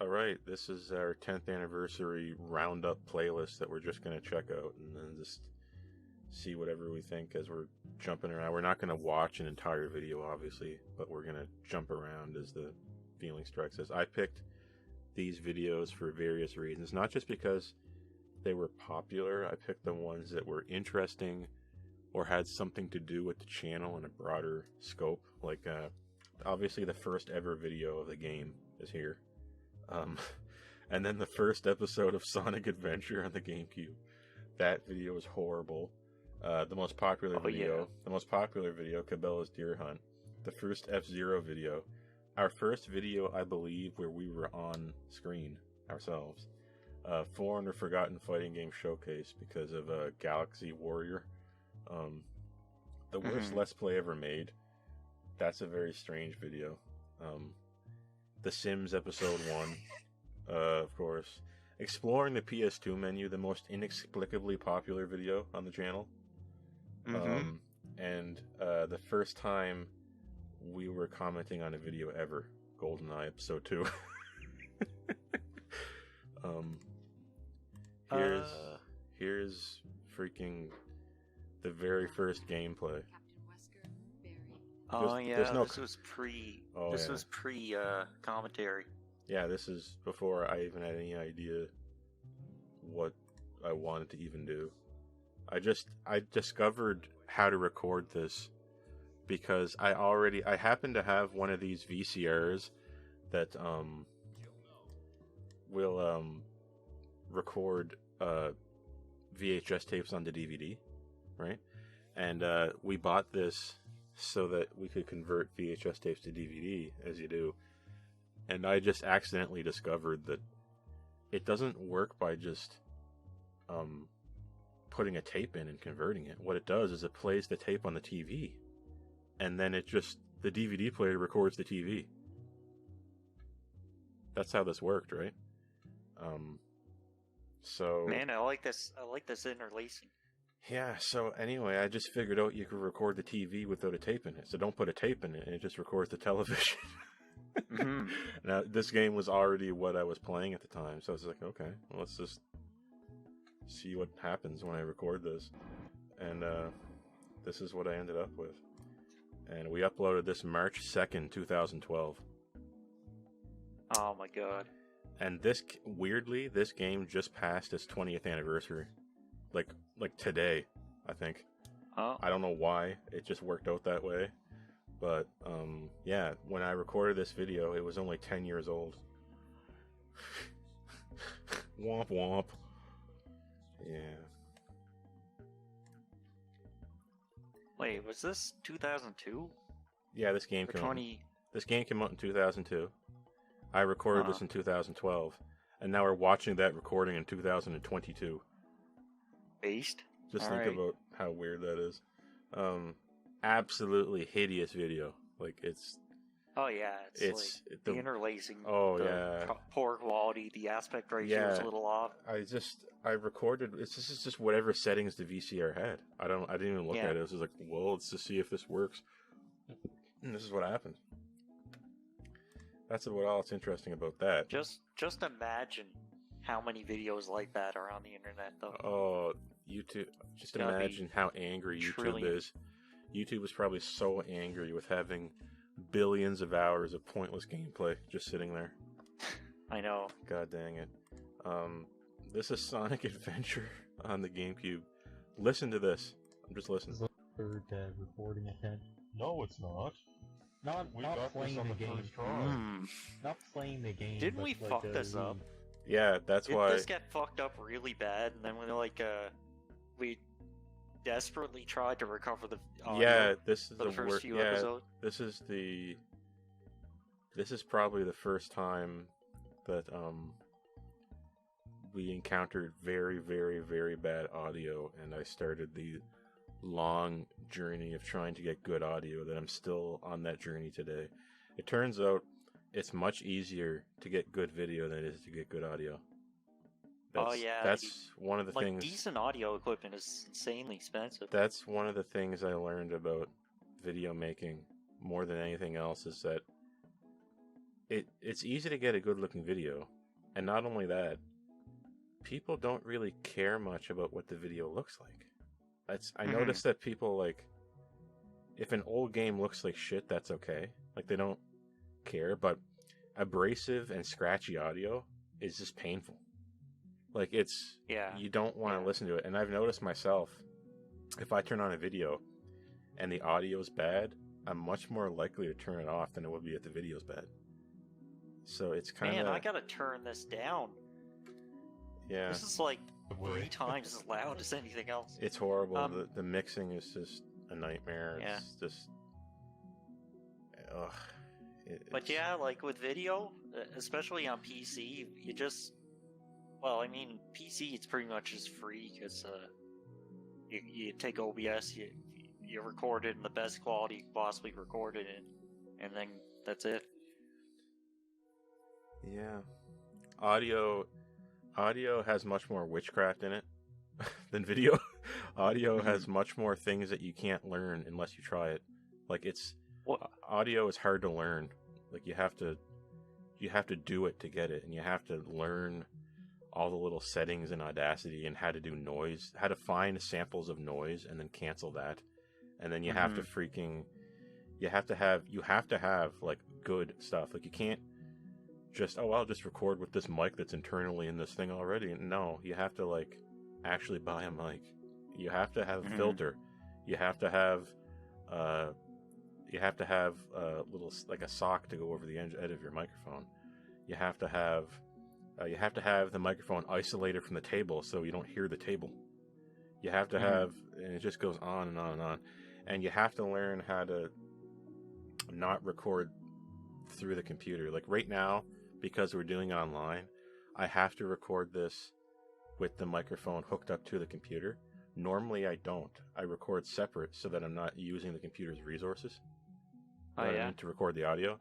Alright, this is our 10th anniversary roundup playlist that we're just going to check out and then just see whatever we think as we're jumping around. We're not going to watch an entire video, obviously, but we're going to jump around as the feeling strikes us. I picked these videos for various reasons, not just because they were popular. I picked the ones that were interesting or had something to do with the channel in a broader scope. Like, obviously the first ever video of the game is here. And then the first episode of Sonic Adventure on the GameCube. That video was horrible. The most popular video, Cabelas Deer Hunt. The first F-Zero video. Our first video, I believe, where we were on screen ourselves. Foreigner Forgotten Fighting Game Showcase because of Galaxy Warrior. The worst Let's Play ever made. That's a very strange video. The Sims Episode 1, of course. Exploring the PS2 menu, the most inexplicably popular video on the channel. And the first time we were commenting on a video ever, GoldenEye Episode 2. Here's freaking the very first gameplay. This was pre. Was pre commentary. Yeah, this is before I even had any idea what I wanted to even do. I discovered how to record this because I happen to have one of these VCRs that will record VHS tapes onto DVD, right? And we bought this so that we could convert VHS tapes to DVD, as you do. And I just accidentally discovered that it doesn't work by just putting a tape in and converting it. What it does is it plays the tape on the TV, and then the DVD player records the TV. That's how this worked, right? So man, I like this interlacing. Yeah, so anyway, I just figured out you could record the TV without a tape in it. So don't put a tape in it, and it just records the television. Now, this game was already what I was playing at the time, so I was like, okay, well, let's just see what happens when I record this. And this is what I ended up with. And we uploaded this March 2nd, 2012. Oh my god. And weirdly, this game just passed its 20th anniversary. Like today, I think. Oh. I don't know why. It just worked out that way. But, yeah, when I recorded this video, it was only 10 years old. Womp womp. Yeah. Wait, was this 2002? Yeah, this game came out. This game came out in 2002. I recorded this in 2012. And now we're watching that recording in 2022. Based? Just think about how weird that is. Absolutely hideous video. Like, it's... Oh, yeah. It's like the interlacing. Oh, yeah. Poor quality. The aspect ratio is a little off. I recorded... This is just whatever settings the VCR had. I didn't even look at it. I was just like, well, let's just see if this works. And this is what happened. That's all that's interesting about that. Just imagine how many videos like that are on the internet, though. Oh, YouTube. Just imagine how angry YouTube is. YouTube was probably so angry with having billions of hours of pointless gameplay just sitting there. I know. God dang it. This is Sonic Adventure on the GameCube. Listen to this. I'm just listening. Third recording attempt. No, it's not. Not playing the game. Not playing the game. Didn't we fuck this up? Yeah, that's why. Did this get fucked up really bad, and then we desperately tried to recover the audio? Yeah, this is the first few episodes. This is probably the first time that we encountered very, very, very bad audio, and I started the long journey of trying to get good audio that I'm still on that journey today. It turns out it's much easier to get good video than it is to get good audio. That's one of the things. Decent audio equipment is insanely expensive. That's one of the things I learned about video making more than anything else, is that it's easy to get a good looking video, and not only that, people don't really care much about what the video looks like. I noticed that people, like, if an old game looks like shit, that's okay. Like, they don't care, but abrasive and scratchy audio is just painful. Like, you don't want to listen to it. And I've noticed myself, if I turn on a video and the audio's bad, I'm much more likely to turn it off than it would be if the video's bad. So it's kind of... Man, I gotta turn this down. Yeah. This is like 3 times as loud as anything else. It's horrible. The mixing is just a nightmare. It's just... Ugh. But yeah, like with video, especially on PC, you just... Well, I mean, PC, it's pretty much just free, because you take OBS, you record it in the best quality you can possibly record it in, and then that's it. Yeah. Audio has much more witchcraft in it than video. Audio has much more things that you can't learn unless you try it. Like, audio is hard to learn. Like, you have to do it to get it, and you have to learn all the little settings in Audacity and how to do noise, how to find samples of noise and then cancel that. And then you have to you have to have like good stuff. Like, you can't just, I'll just record with this mic that's internally in this thing already. No, you have to, like, actually buy a mic. You have to have a filter. You have to have little, like, a sock to go over the edge of your microphone. You have to have the microphone isolated from the table so you don't hear the table. You have to have, and it just goes on and on and on. And you have to learn how to not record through the computer. Like, right now, because we're doing it online, I have to record this with the microphone hooked up to the computer. Normally I don't. I record separate so that I'm not using the computer's resources to record the audio.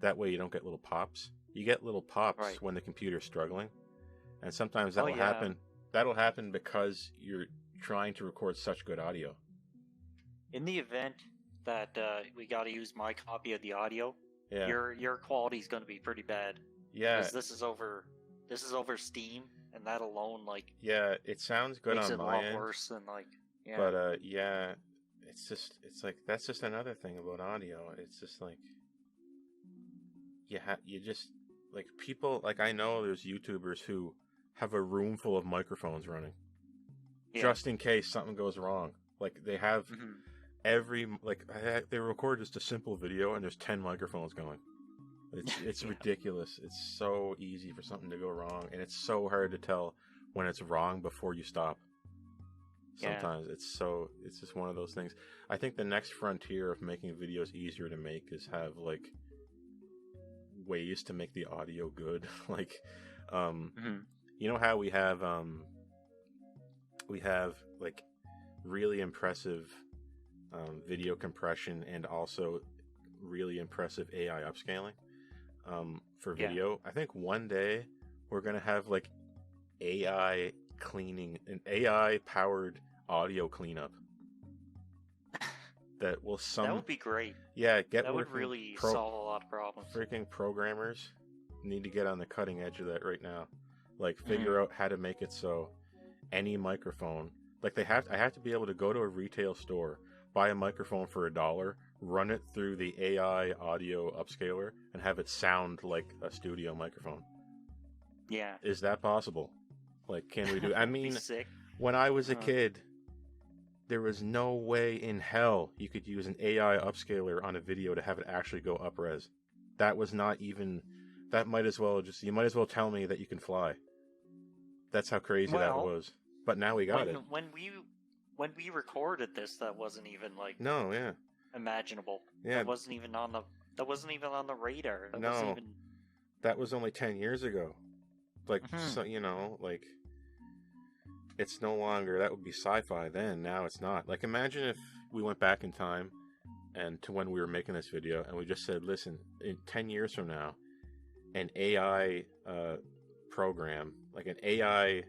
That way you don't get little pops. You get little pops when the computer's struggling. And sometimes that will happen. That'll happen because you're trying to record such good audio. In the event that we got to use my copy of the audio, your quality's going to be pretty bad. Yeah, because this is over Steam, and that alone, like, it sounds good makes on it my a end. lot worse than, like, But it's like, that's just another thing about audio. It's just like, you just, like, people, like, I know there's YouTubers who have a room full of microphones running just in case something goes wrong. Like, they have they record just a simple video and there's 10 microphones going. It's ridiculous. It's so easy for something to go wrong, and it's so hard to tell when it's wrong before you stop. Sometimes it's just one of those things. I think the next frontier of making videos easier to make is have, like, ways to make the audio good. Like, you know how we have like really impressive video compression and also really impressive AI upscaling for video. I think one day we're gonna have, like, AI cleaning, an AI powered audio cleanup that will that would be great. That would really solve a lot of problems. Freaking programmers need to get on the cutting edge of that right now. Like, figure out how to make it so any microphone, like, I have to be able to go to a retail store, buy a microphone for $1, run it through the AI audio upscaler, and have it sound like a studio microphone. Yeah. Is that possible? Like, can we do... I mean, sick. When I was a kid, there was no way in hell you could use an AI upscaler on a video to have it actually go up-res. That was not even... That might as well just... You might as well tell me that you can fly. That's how crazy that was. But now we got it. When we recorded this, that wasn't even, like... No, yeah. Imaginable. Yeah. That wasn't even on the radar. That was only 10 years ago. Like, so, you know, like, it's no longer, that would be sci-fi then. Now it's not. Like, imagine if we went back in time and to when we were making this video and we just said, listen, in 10 years from now, an AI program, like an AI,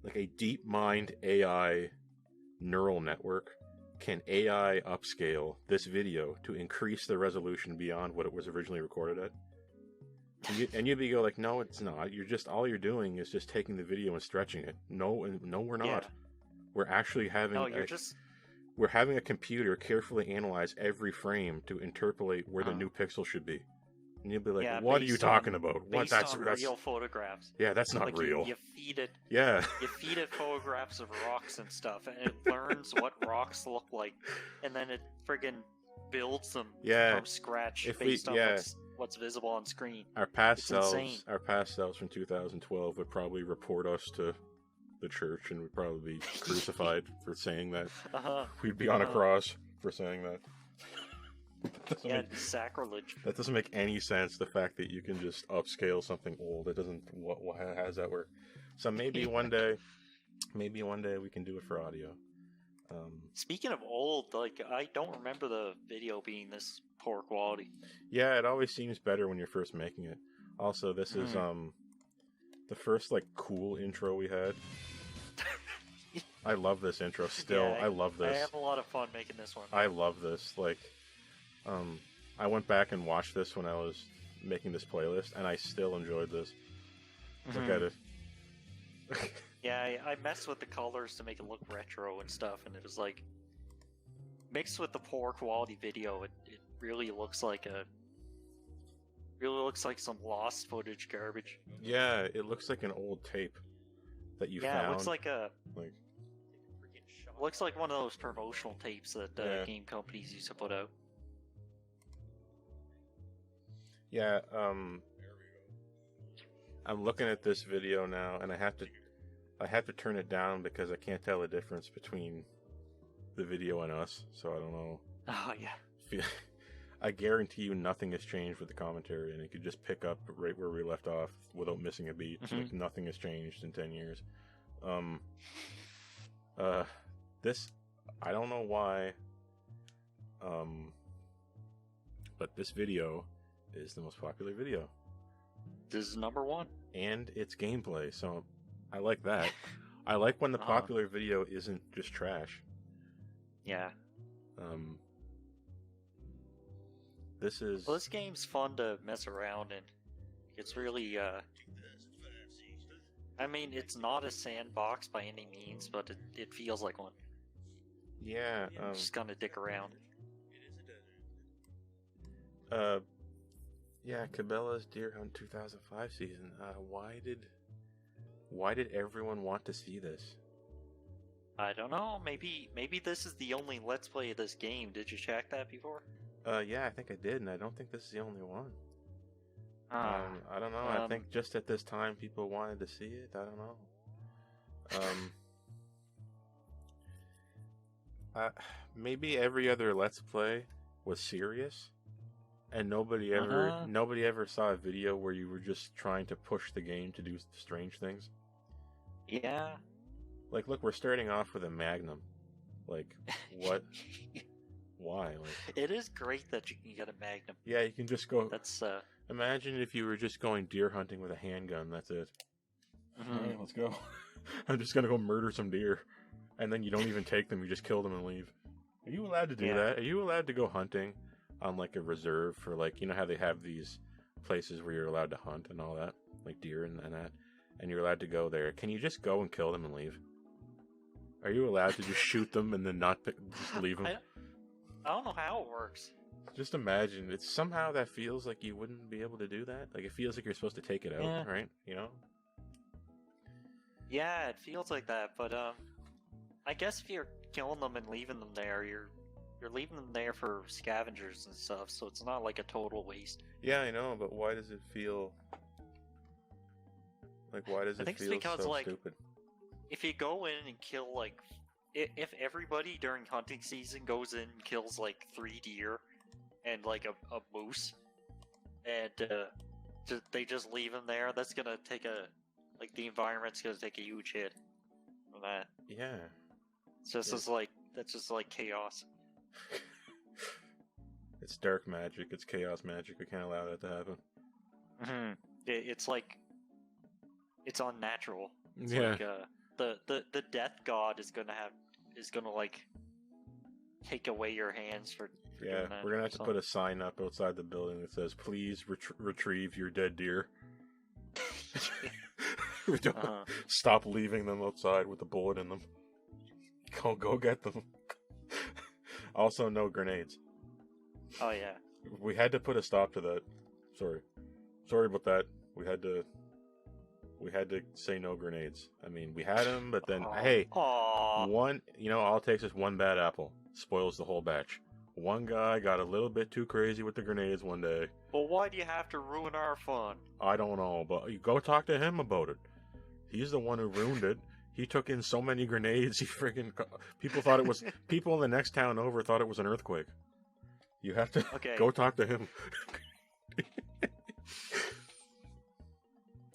like a deep mind AI neural network, can AI upscale this video to increase the resolution beyond what it was originally recorded at. And you'd be go like, no, it's not. You're just all you're doing is just taking the video and stretching it. No, we're not. Yeah. We're actually having No, you're just we're having a computer carefully analyze every frame to interpolate where the new pixel should be. And you'll be like, yeah, what are you talking about? What? Based on real photographs. Yeah, that's not Like real. You feed it. Yeah. You feed it photographs of rocks and stuff, and it learns what rocks look like, and then it friggin' builds them from scratch based on what's visible on screen. Our past selves from 2012 would probably report us to the church and would probably be crucified for saying that. We'd be on a cross for saying that. Sacrilege. That doesn't make any sense. The fact that you can just upscale something old, it doesn't. How does that work? So maybe one day we can do it for audio. Speaking of old, like I don't remember the video being this poor quality. Yeah, it always seems better when you're first making it. Also, this is the first like cool intro we had. I love this intro still. Yeah, I love this. I have a lot of fun making this one. I love this. Like, I went back and watched this when I was making this playlist, and I still enjoyed this. Look at it. Yeah, I messed with the colors to make it look retro and stuff, and it was like mixed with the poor quality video. It really looks like some lost footage garbage. Yeah, it looks like an old tape that you found. Yeah, it looks like one of those promotional tapes that game companies used to put out. Yeah, I'm looking at this video now, and I have to turn it down because I can't tell the difference between the video and us. So I don't know. Oh yeah. I guarantee you nothing has changed with the commentary, and it could just pick up right where we left off without missing a beat. Like nothing has changed in 10 years. This, I don't know why, but this video is the most popular video. This is number one. And it's gameplay, so I like that. I like when the popular video isn't just trash. Yeah. This game's fun to mess around in. It's really, I mean, it's not a sandbox by any means, but it feels like one. Yeah. Just gonna dick around. Yeah, Cabelas Deer Hunt 2005 season. Why did everyone want to see this? I don't know. Maybe this is the only Let's Play of this game. Did you check that before? Yeah, I think I did, and I don't think this is the only one. I don't know. I think just at this time people wanted to see it. I don't know. Maybe every other Let's Play was serious, and nobody ever saw a video where you were just trying to push the game to do strange things. Yeah. Like, look, we're starting off with a Magnum. Like, what? Why? Like, it is great that you can get a Magnum. Yeah, you can just go. That's Imagine if you were just going deer hunting with a handgun. That's it. All right, let's go. I'm just gonna go murder some deer, and then you don't even take them. You just kill them and leave. Are you allowed to do that? Are you allowed to go hunting on like a reserve for like, you know how they have these places where you're allowed to hunt and all that, like deer and that, and you're allowed to go there? Can you just go and kill them and leave? Are you allowed to just shoot them and then just leave them? I don't know how it works. Just imagine, it's somehow that feels like you wouldn't be able to do that. Like, it feels like you're supposed to take it out, right? You know? Yeah, it feels like that, but I guess if you're killing them and leaving them there, you're leaving them there for scavengers and stuff, so it's not like a total waste. Yeah, I know, but why does it feel like, why does it feel so stupid? If you go in and kill, like, if everybody during hunting season goes in and kills, like, 3 deer and, like, a moose, and they just leave them there, that's gonna take the environment's gonna take a huge hit from that. Yeah. It's just that's just like chaos. It's dark magic, it's chaos magic, we can't allow that to happen. Mm-hmm. It's like, it's unnatural. It's yeah. Like, the death god is gonna like take away your hands for doing that. we're gonna have to so. put a sign up outside the building that says, "Please retrieve your dead deer." We don't stop leaving them outside with a bullet in them. Go get them. Also, no grenades. Oh yeah. We had to put a stop to that. Sorry about that. We had to say no grenades. I mean, we had them, but then hey, one, all it takes is one bad apple, spoils the whole batch. One guy got a little bit too crazy with the grenades one day. Well, why do you have to ruin our fun? I don't know, but you go talk to him about it. He's the one who ruined it. He took in so many grenades, people in the next town over thought it was an earthquake. You have to go talk to him.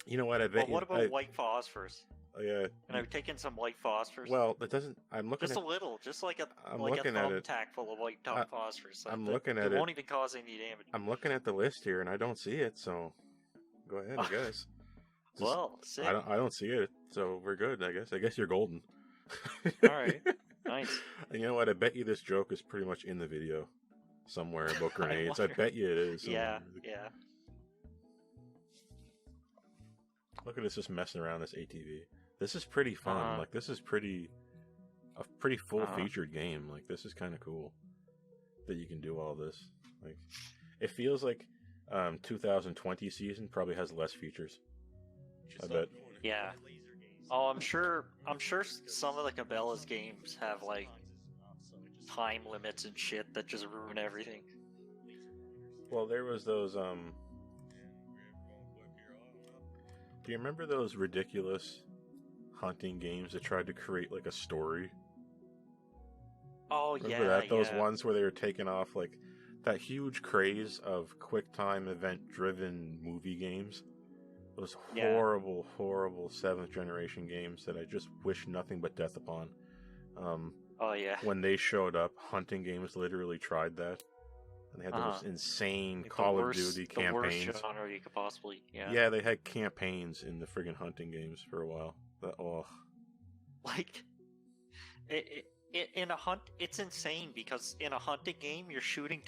You know what? I bet. Well, what about white phosphorus? Oh, yeah. Can I take in some white phosphorus? Well, that doesn't. I'm looking. Just at, a little, just like a I'm like a looking at it. thumbtack full of white phosphorus. I'm looking at it. It won't even cause any damage. I'm looking at the list here, and I don't see it. So, go ahead, I guess. Well, sick. I don't see it, so we're good. I guess. I guess you're golden. All right. Nice. And you know what? I bet you this joke is pretty much in the video somewhere about grenades. I bet you it is. Yeah. Look at us just messing around this ATV. This is pretty fun. Like, this is a pretty full-featured game. Like, this is kind of cool that you can do all this. Like, it feels like 2020 season probably has less features. I bet. Yeah. Oh, I'm sure some of the Cabelas games have like time limits and shit that just ruin everything. Well, there was those do you remember those ridiculous hunting games that tried to create like a story? Oh, remember that? Those ones where they were taking off like that huge craze of QuickTime event-driven movie games. Those horrible, horrible 7th generation games that I just wish nothing but death upon. Oh yeah. When they showed up, hunting games literally tried that. And they had those insane like Call of Duty campaigns. The worst genre you could possibly, Yeah, they had campaigns in the friggin' hunting games for a while. Like, in a hunt, it's insane because in a hunting game, you're shooting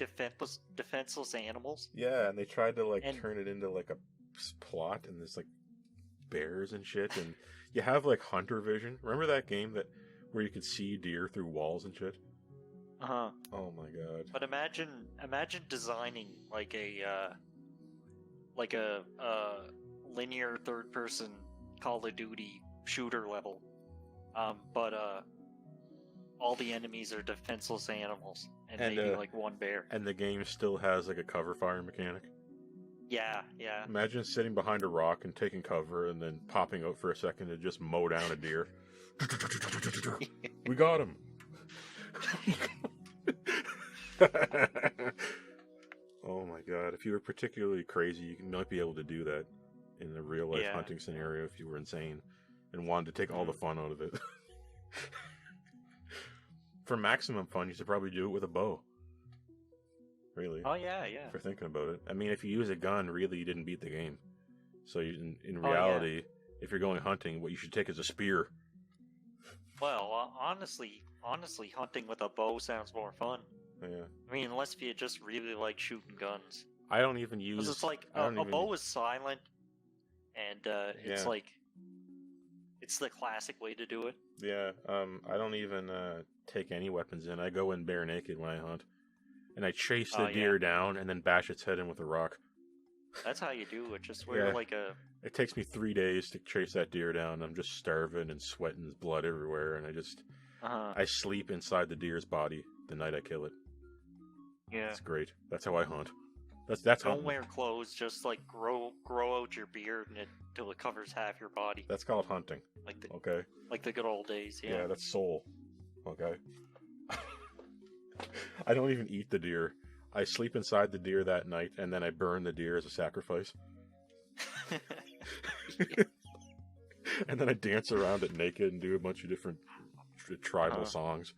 defenseless animals. Yeah, and they tried to turn it into like a plot, and there's like bears and shit, and you have like hunter vision. Remember that game where you could see deer through walls and shit? Oh my god! But imagine designing like a linear third-person Call of Duty shooter level, but all the enemies are defenseless animals, and maybe like one bear. And the game still has like a cover fire mechanic. Yeah. Imagine sitting behind a rock and taking cover, and then popping out for a second to just mow down a deer. We got him. Oh my god! If you were particularly crazy, you might be able to do that in a real life hunting scenario. If you were insane and wanted to take all the fun out of it. For maximum fun, you should probably do it with a bow. Really? Oh yeah. For thinking about it, I mean, if you use a gun, really, you didn't beat the game. So in reality, if you're going hunting, what you should take is a spear. Well, honestly, hunting with a bow sounds more fun. Yeah. I mean, unless you just really like shooting guns. I don't even use. Because it's like a bow is silent, and it's like it's the classic way to do it. Yeah. I don't even take any weapons in. I go in bare naked when I hunt, and I chase the deer down and then bash its head in with a rock. That's how you do it. Just wear like a. It takes me 3 days to chase that deer down. I'm just starving and sweating, there's blood everywhere, and I just I sleep inside the deer's body the night I kill it. Yeah, it's great. That's how I hunt. That's don't wear clothes. Just like grow out your beard until it covers half your body. That's called hunting. Like the good old days. Yeah, that's soul. Okay. I don't even eat the deer. I sleep inside the deer that night, and then I burn the deer as a sacrifice. And then I dance around it naked and do a bunch of different tribal songs.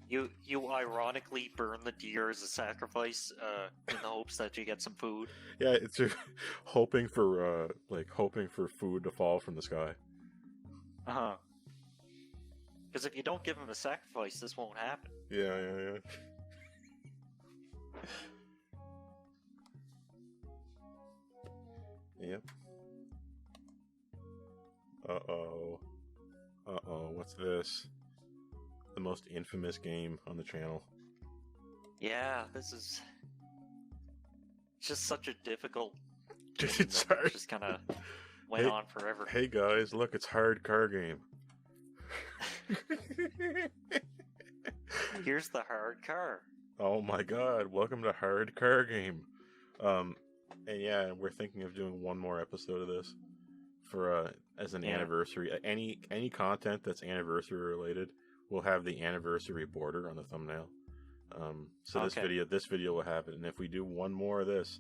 You ironically burn the deer as a sacrifice in the hopes that you get some food. Yeah, it's hoping for food to fall from the sky. Because if you don't give him a sacrifice, this won't happen. Yeah. Yep. Uh-oh. Uh-oh, what's this? The most infamous game on the channel. Yeah, this is just such a difficult game It's that hard. just kind of went on forever. Hey guys, look, it's hard car game. Here's the hard car. Oh my god, welcome to Hard Car Game. And yeah, we're thinking of doing one more episode of this for as an anniversary. Any content that's anniversary related will have the anniversary border on the thumbnail. So this video will have it, and if we do one more of this,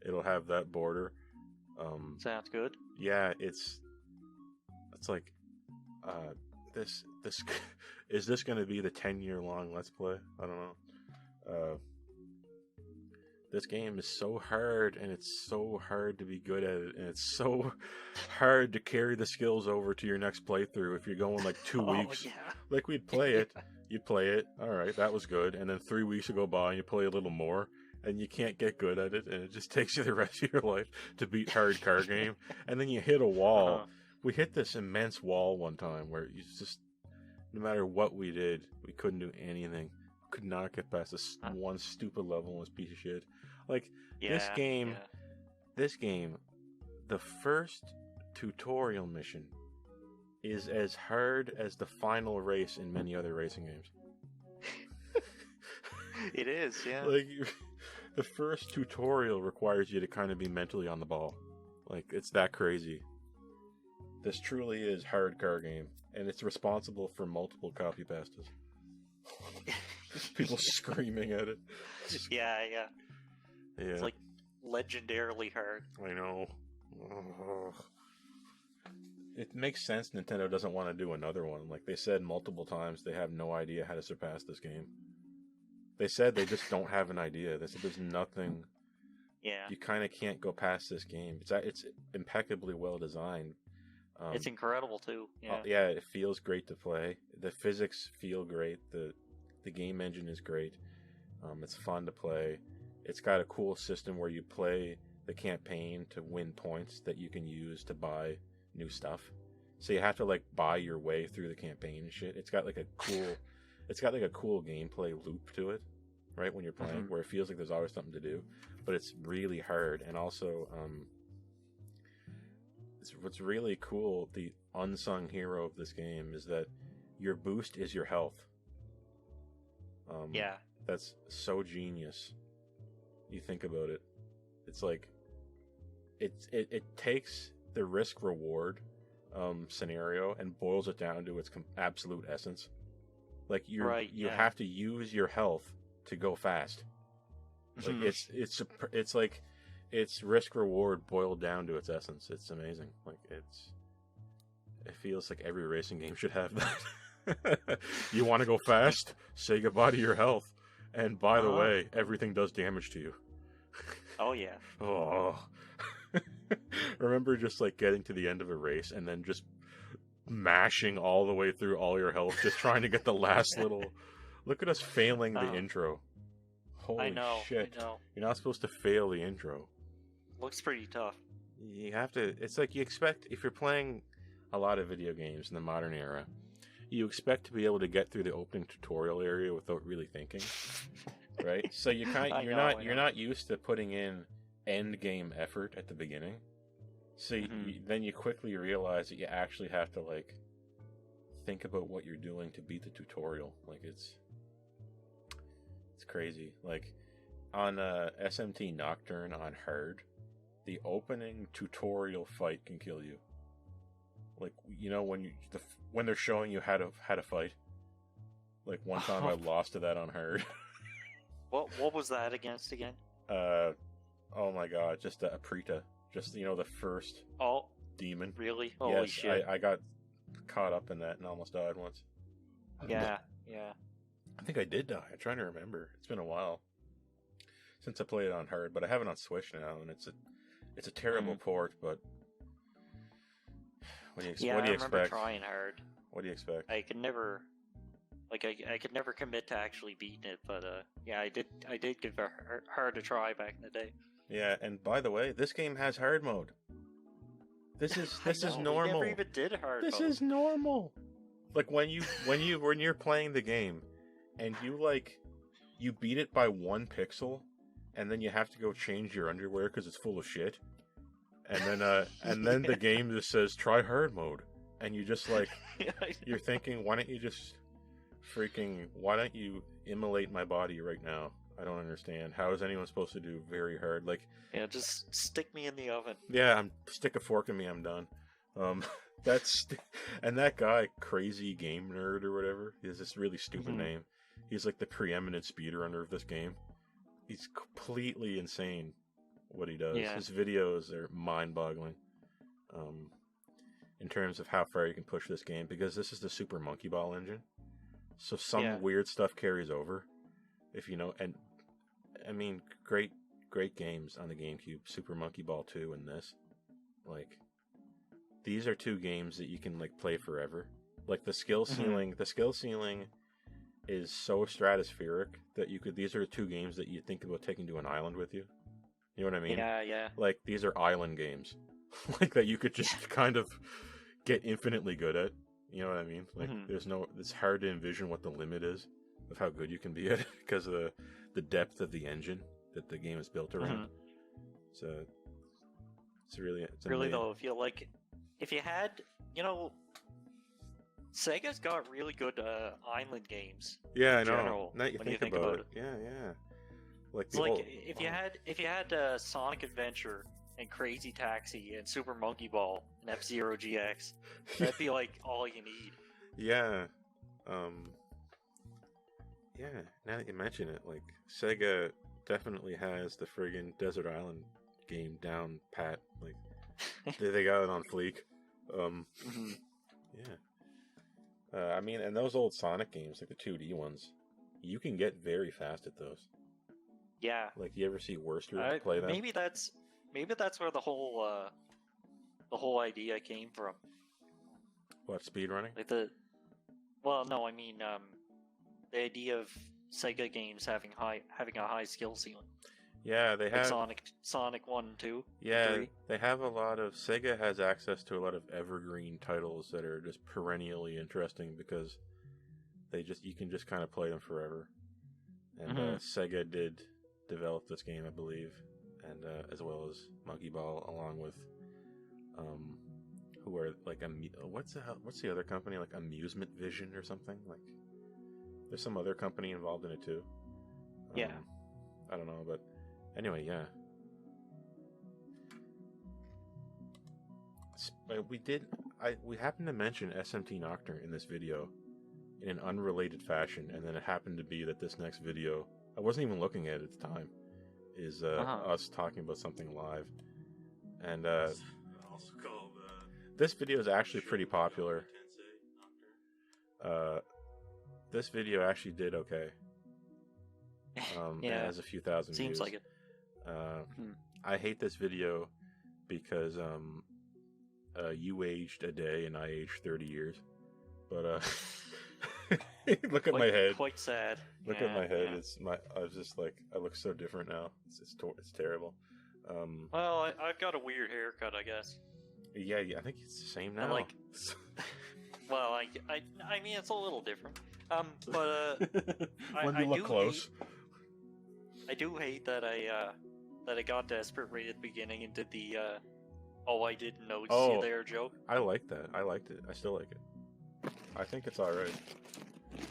it'll have that border. Sounds good. Yeah, it's like this is this going to be the 10-year long Let's Play? I don't know. This game is so hard, and it's so hard to be good at it, and it's so hard to carry the skills over to your next playthrough if you're going like 2 weeks. Yeah. Like we'd play it, you'd play it, alright, that was good, and then 3 weeks would go by and you play a little more, and you can't get good at it, and it just takes you the rest of your life to beat Hard Car Game, and then you hit a wall. We hit this immense wall one time where you just, no matter what we did, we couldn't do anything. Could not get past this one stupid level and was piece of shit. Like, this game, the first tutorial mission is as hard as the final race in many other racing games. It is, yeah. Like, the first tutorial requires you to kind of be mentally on the ball. Like, it's that crazy. This truly is Hard Car Game, and it's responsible for multiple copy pastas. People screaming at it. Yeah. Yeah. It's like legendarily hard. I know. Ugh. It makes sense Nintendo doesn't want to do another one. Like they said multiple times, they have no idea how to surpass this game. They said they just don't have an idea. They said there's nothing. Yeah. You kind of can't go past this game. It's impeccably well designed. It's incredible too. Yeah. Yeah, it feels great to play. The physics feel great. The game engine is great. It's fun to play. It's got a cool system where you play the campaign to win points that you can use to buy new stuff. So you have to like buy your way through the campaign and shit. It's got like a cool gameplay loop to it, right? When you're playing, where it feels like there's always something to do, but it's really hard. And also, what's really cool, the unsung hero of this game is that your boost is your health. Yeah. That's so genius. You think about it. It's like it takes the risk reward scenario and boils it down to its absolute essence. Like you have to use your health to go fast. Like it's like it's risk reward boiled down to its essence. It's amazing. Like it feels like every racing game should have that. You want to go fast? Say goodbye to your health. And by the way, everything does damage to you. Oh yeah. Oh. Remember just like getting to the end of a race and then just mashing all the way through all your health, just trying to get the last little. Look at us failing the intro. Holy shit! I know. You're not supposed to fail the intro. Looks pretty tough. You have to. It's like you expect if you're playing a lot of video games in the modern era, you expect to be able to get through the opening tutorial area without really thinking, right? So you're not used to putting in end game effort at the beginning. So then you quickly realize that you actually have to like think about what you're doing to beat the tutorial. Like it's crazy. Like on SMT Nocturne on hard, the opening tutorial fight can kill you. Like you know when they're showing you how to fight. Like one time I lost to that on hard. What was that against again? Oh my god, just a Prita. Just, the first demon. Really? Holy shit. I got caught up in that and almost died once. Yeah. I think I did die. I'm trying to remember. It's been a while since I played it on hard, but I have it on Switch now, and it's a terrible port, but what do you expect? I remember trying hard. What do you expect? I could never Like I could never commit to actually beating it, but yeah, I did give it hard a try back in the day. Yeah, and by the way, this game has hard mode. This is normal. We never even did hard This mode. is normal. Like when you're playing the game, and you beat it by 1 pixel, and then you have to go change your underwear because it's full of shit, and then the game just says try hard mode, and you just like you're thinking, why don't you immolate my body right now? I don't understand. How is anyone supposed to do very hard? Like, yeah, just stick me in the oven. yeah, stick a fork in me. I'm done. And that guy, Crazy Game Nerd or whatever, he has this really stupid name. He's like the preeminent speedrunner of this game. He's completely insane what he does. Yeah. His videos are mind-boggling. In terms of how far you can push this game, because this is the Super Monkey Ball engine, so some weird stuff carries over. If you know, and I mean, great games on the GameCube, Super Monkey Ball 2 and this. Like, these are 2 games that you can like play forever. Like the skill ceiling is so stratospheric that these are 2 games that you think about taking to an island with you. You know what I mean? Yeah. Like, these are island games. Like, that you could just kind of get infinitely good at. You know what I mean? Like, it's hard to envision what the limit is of how good you can be at it because of the depth of the engine that the game is built around. So it's really amazing. Though, if you had, Sega's got really good island games. Yeah, I know. General, now you think about it. Yeah. Like, if you had Sonic Adventure and Crazy Taxi and Super Monkey Ball and F-Zero GX, that'd be like all you need. Yeah. Yeah, now that you mention it, like, Sega definitely has the friggin' Desert Island game down pat. Like, they got it on fleek. Yeah. I mean, and those old Sonic games, like the 2D ones, you can get very fast at those. Yeah. Like, you ever see Worcester play them? Maybe that's where the whole idea came from. What, speedrunning? Like no, I mean, the idea of Sega games having a high skill ceiling. Yeah, they have Sonic 1 and 2. Yeah, 3. they have a lot of Sega has access to a lot of evergreen titles that are just perennially interesting because you can just kind of play them forever. And Sega did develop this game, I believe, and as well as Monkey Ball, along with who are like what's the other company, like Amusement Vision or something? Like, there's some other company involved in it too. Yeah, I don't know, but anyway, yeah. We happened to mention SMT Nocturne in this video in an unrelated fashion, and then it happened to be that this next video, I wasn't even looking at it at the time, is us talking about something live. And also called this video is actually pretty popular. This video actually did okay. It has a few thousand views. Seems like it. I hate this video because you aged a day and I aged 30 years. But look at my head. Quite sad. Look at my head. Yeah. I was just like, I look so different now. It's terrible. Well, I've got a weird haircut, I guess. Yeah, I think it's the same now. Well, I mean, it's a little different. But when you look close, I do hate that I got desperate right at the beginning and did the I didn't notice you there joke. I like that. I liked it. I still like it. I think it's alright.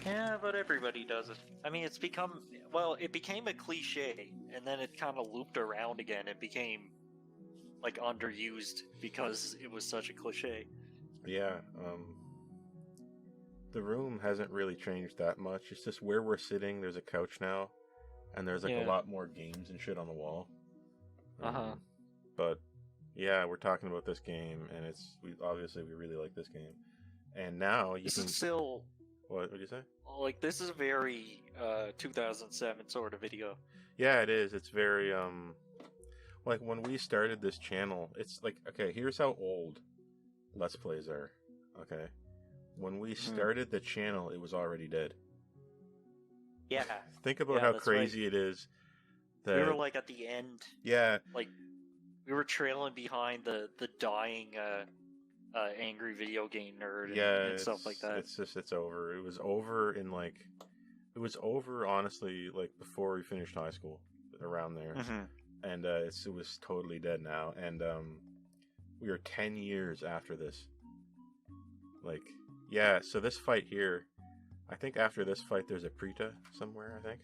Yeah, but everybody does it. I mean, it became a cliche, and then it kind of looped around again. It became like underused because it was such a cliche. Yeah. The room hasn't really changed that much. It's just where we're sitting. There's a couch now, and there's a lot more games and shit on the wall. But yeah, we're talking about this game, and we really like this game. And now you can still. What did you say? Like, this is a very 2007 sort of video. Yeah, it is. It's very like when we started this channel. It's like, okay, here's how old Let's Plays are. Okay. When we started the channel, it was already dead. Yeah. Think about Yeah, how that's right. crazy it is. That, We were like at the end. yeah. Like we were trailing behind the dying angry video game nerd and stuff like that. It's over. It was over in like, it was over honestly like before we finished high school, around there, and it was totally dead now. And we are 10 years after this. Like, yeah. So this fight here, I think after this fight there's a Prita somewhere. I think.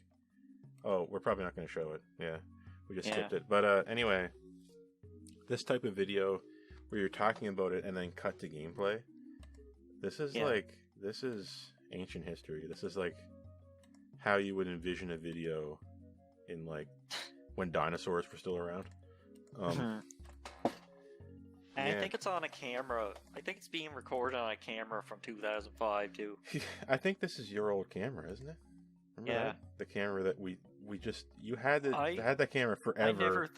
Oh, we're probably not going to show it. Yeah, we just skipped it. But anyway, this type of video where you're talking about it and then cut to gameplay, this is this is ancient history. This is like how you would envision a video in like when dinosaurs were still around. And I think it's on a camera. I think it's being recorded on a camera from 2005 too. I think this is your old camera, isn't it? Remember that? The camera that we just, you had had that camera forever.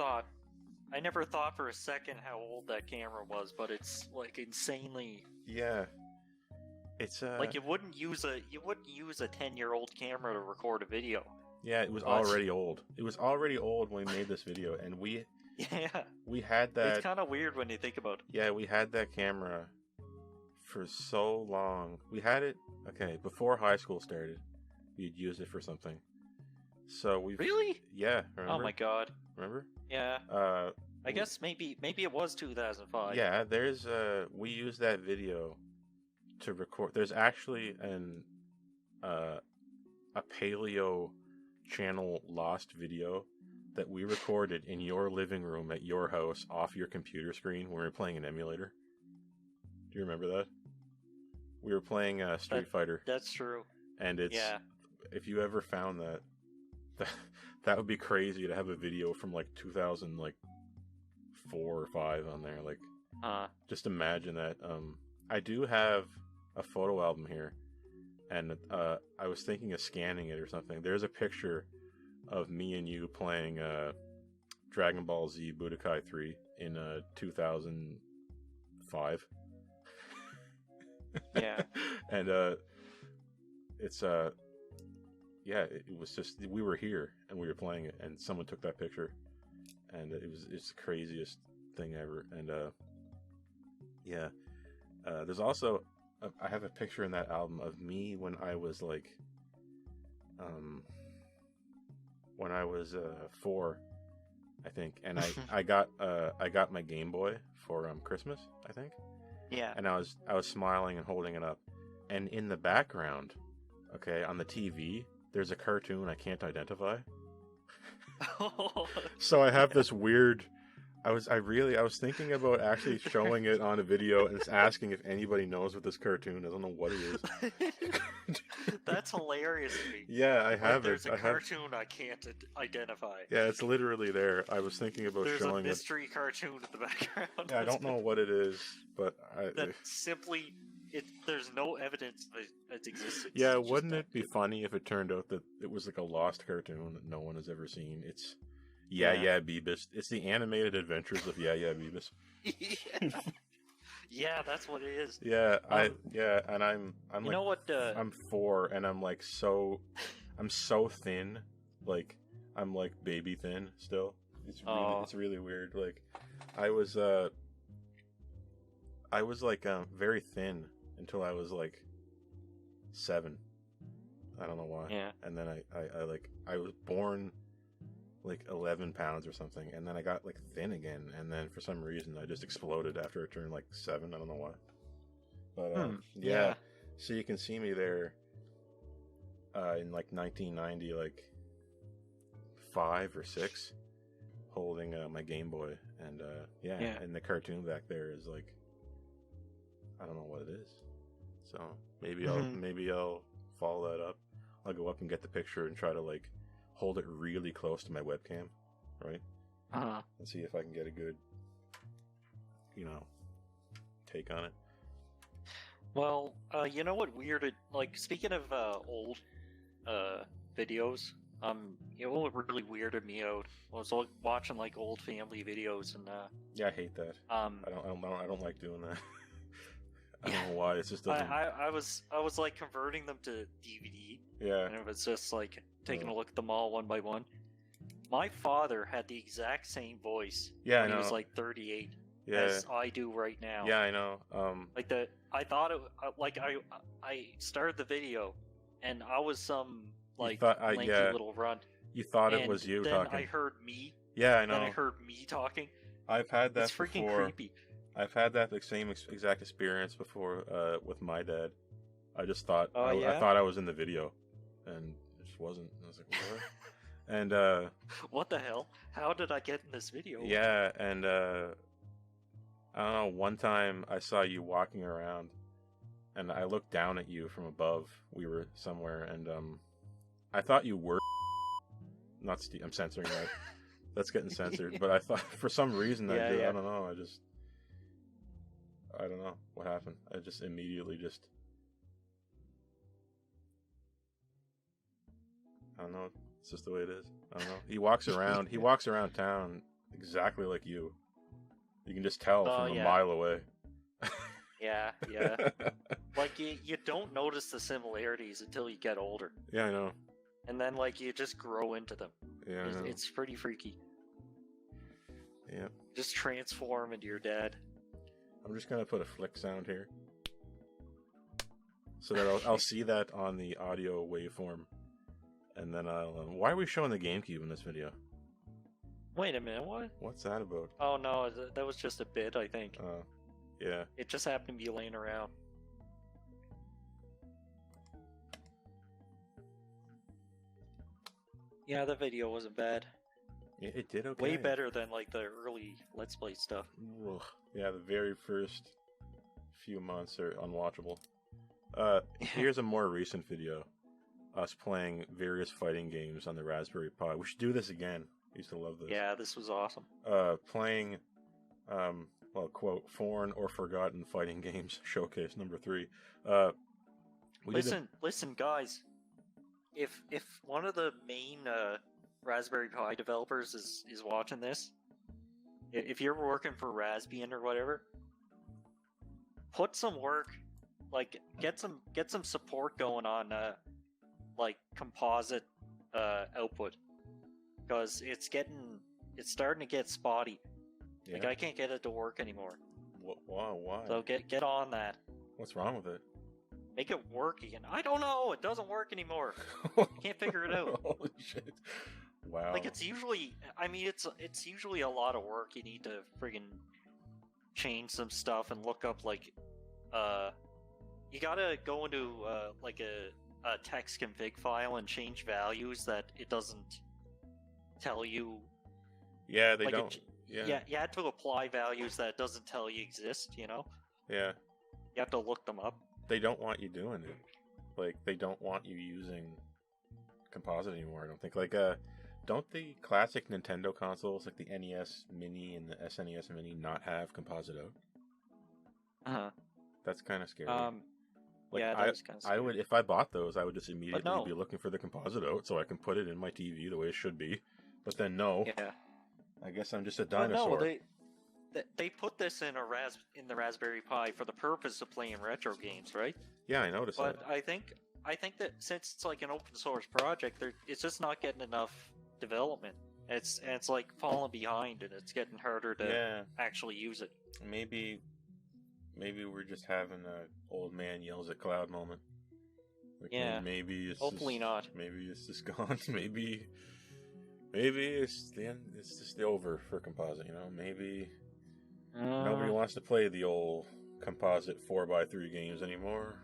I never thought for a second how old that camera was, but it's like insanely. Yeah, it's like you wouldn't use a 10-year-old camera to record a video. Yeah, it was already old. It was already old when we made this video, and we had that. It's kind of weird when you think about it. Yeah, we had that camera for so long. We had it before high school started. We'd use it for something. So we really? Yeah. Remember? Oh my god. Remember? Yeah. I guess maybe it was 2005. Yeah, there's we used that video to record. There's actually a paleo channel lost video that we recorded in your living room at your house off your computer screen when we were playing an emulator. Do you remember that? We were playing Street Fighter. That's true. And it's if you ever found that would be crazy to have a video from like 2004 or 5 on there. Like, just imagine that. I do have a photo album here, and I was thinking of scanning it or something. There's a picture of me and you playing Dragon Ball Z Budokai 3 in 2005. Yeah. And it's it was just, we were here and we were playing it, and someone took that picture, and it's the craziest thing ever. And there's also I have a picture in that album of me when I was like 4, I think, and I got my Game Boy for Christmas, I think. Yeah. And I was smiling and holding it up, and in the background, on the TV, there's a cartoon I can't identify. So I have this weird. I was thinking about actually showing it on a video and asking if anybody knows what this cartoon is. I don't know what it is. That's hilarious to me. Yeah, I have There's a cartoon I can't identify. Yeah, it's literally there. I was thinking about showing it. There's a mystery cartoon in the background. Yeah, I don't know what it is, but there's no evidence that its existence. Yeah, wouldn't it be funny if it turned out that it was like a lost cartoon that no one has ever seen? It's Yeah Beavis. It's the animated adventures of Yeah Beavis. Yeah, that's what it is. Yeah, and I'm you know what? I'm 4, and I'm like I'm so thin, like I'm like baby thin still. It's really weird. Like I was like very thin until I was like 7. I don't know why. Yeah. And then I was born like 11 pounds or something, and then I got like thin again, and then for some reason I just exploded after I turned like 7. I don't know why. But yeah. So you can see me there in like 1990, like 5 or 6, holding my Game Boy, and and the cartoon back there is like, I don't know what it is. So maybe I'll follow that up. I'll go up and get the picture and try to like hold it really close to my webcam, right? And see if I can get a good, take on it. Well, you know what weirded, like, speaking of old videos, what really weirded me out was watching like old family videos, and yeah, I hate that. I don't like doing that. I don't know why. It just doesn't. I was like converting them to DVD, Yeah. and it was just like taking a look at them all one by one. My father had the exact same voice Yeah, when I he was know. like 38 Yeah. as I do right now. Yeah, I know. Like I thought it like I started the video, and I was some like lanky little runt. You thought it was you then talking. I heard me. Yeah, I know. Then I heard me talking. I've had that It's freaking before. creepy. I've had that same exact experience before with my dad. I just thought I thought I was in the video, and it just wasn't. I was like, what? And what the hell? How did I get in this video? yeah, and I don't know. One time I saw you walking around, and I looked down at you from above. We were somewhere, and I thought you were not. I'm censoring that. That's getting censored. But I thought for some reason I don't know. I don't know what happened. I just immediately I don't know. It's just the way it is. I don't know. He walks around. He walks around town exactly like you. You can just tell from a mile away. Yeah. Like you don't notice the similarities until you get older. Yeah, I know. And then like you just grow into them. Yeah, it's pretty freaky. Yeah. Just transform into your dad. I'm just gonna put a flick sound here, so that I'll see that on the audio waveform. And then why are we showing the GameCube in this video? Wait a minute, what? What's that about? Oh no, that was just a bit, I think. Oh, yeah. It just happened to be laying around. Yeah, the video wasn't bad. Yeah, it did okay. Way better than like the early Let's Play stuff. Ugh. Yeah, the very first few months are unwatchable. Here's a more recent video. Us playing various fighting games on the Raspberry Pi. We should do this again. I used to love this. Yeah, this was awesome. Playing, well, quote, foreign or forgotten fighting games showcase number 3. Listen, guys. If one of the main Raspberry Pi developers is watching this, if you're working for Raspbian or whatever, put some work, like get some support going on. Like composite output, because it's starting to get spotty. Yeah. Like I can't get it to work anymore. Why? So get on that. What's wrong with it? Make it work again. I don't know. It doesn't work anymore. Can't figure it out. Holy shit! Wow. Like it's usually usually a lot of work. You need to friggin' change some stuff and look up like you gotta go into like a text config file and change values that it doesn't tell you. Yeah, they like don't. Yeah, you have to apply values that it doesn't tell you exist, you know? Yeah. You have to look them up. They don't want you doing it. Like, they don't want you using composite anymore, I don't think. Like, don't the classic Nintendo consoles, like the NES Mini and the SNES Mini, not have composite out? Uh-huh. That's kind of scary. Like, yeah, that is kind of scary. I would, if I bought those, I would just immediately be looking for the composite out so I can put it in my TV the way it should be. But then no. Yeah. I guess I'm just a dinosaur. No, they put this in the Raspberry Pi for the purpose of playing retro games, right? Yeah, I noticed that. But I think that since it's like an open source project, it's just not getting enough development. It's like falling behind, and it's getting harder to actually use it. Maybe we're just having a old man yells at cloud moment. Like, maybe it's hopefully not. Maybe it's just gone. Maybe it's the end. It's just over for composite. You know, maybe nobody wants to play the old composite 4x3 games anymore.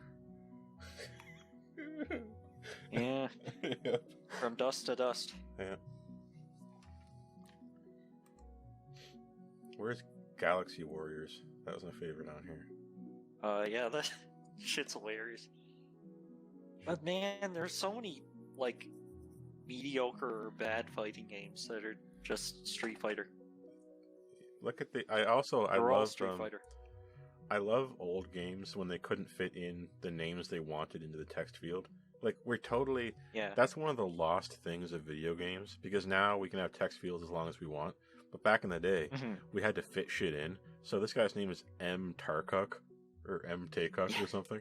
Yeah. Yep. From dust to dust. Yeah. Where's Galaxy Warriors? That was my favorite on here. Yeah, that shit's hilarious. But man, there's so many like mediocre or bad fighting games that are just Street Fighter. Look at I love Street Fighter. I love old games when they couldn't fit in the names they wanted into the text field. Like, we're totally... Yeah. That's one of the lost things of video games, because now we can have text fields as long as we want. But back in the day, we had to fit shit in. So this guy's name is M. Tarkuk, or M Takeoff or something.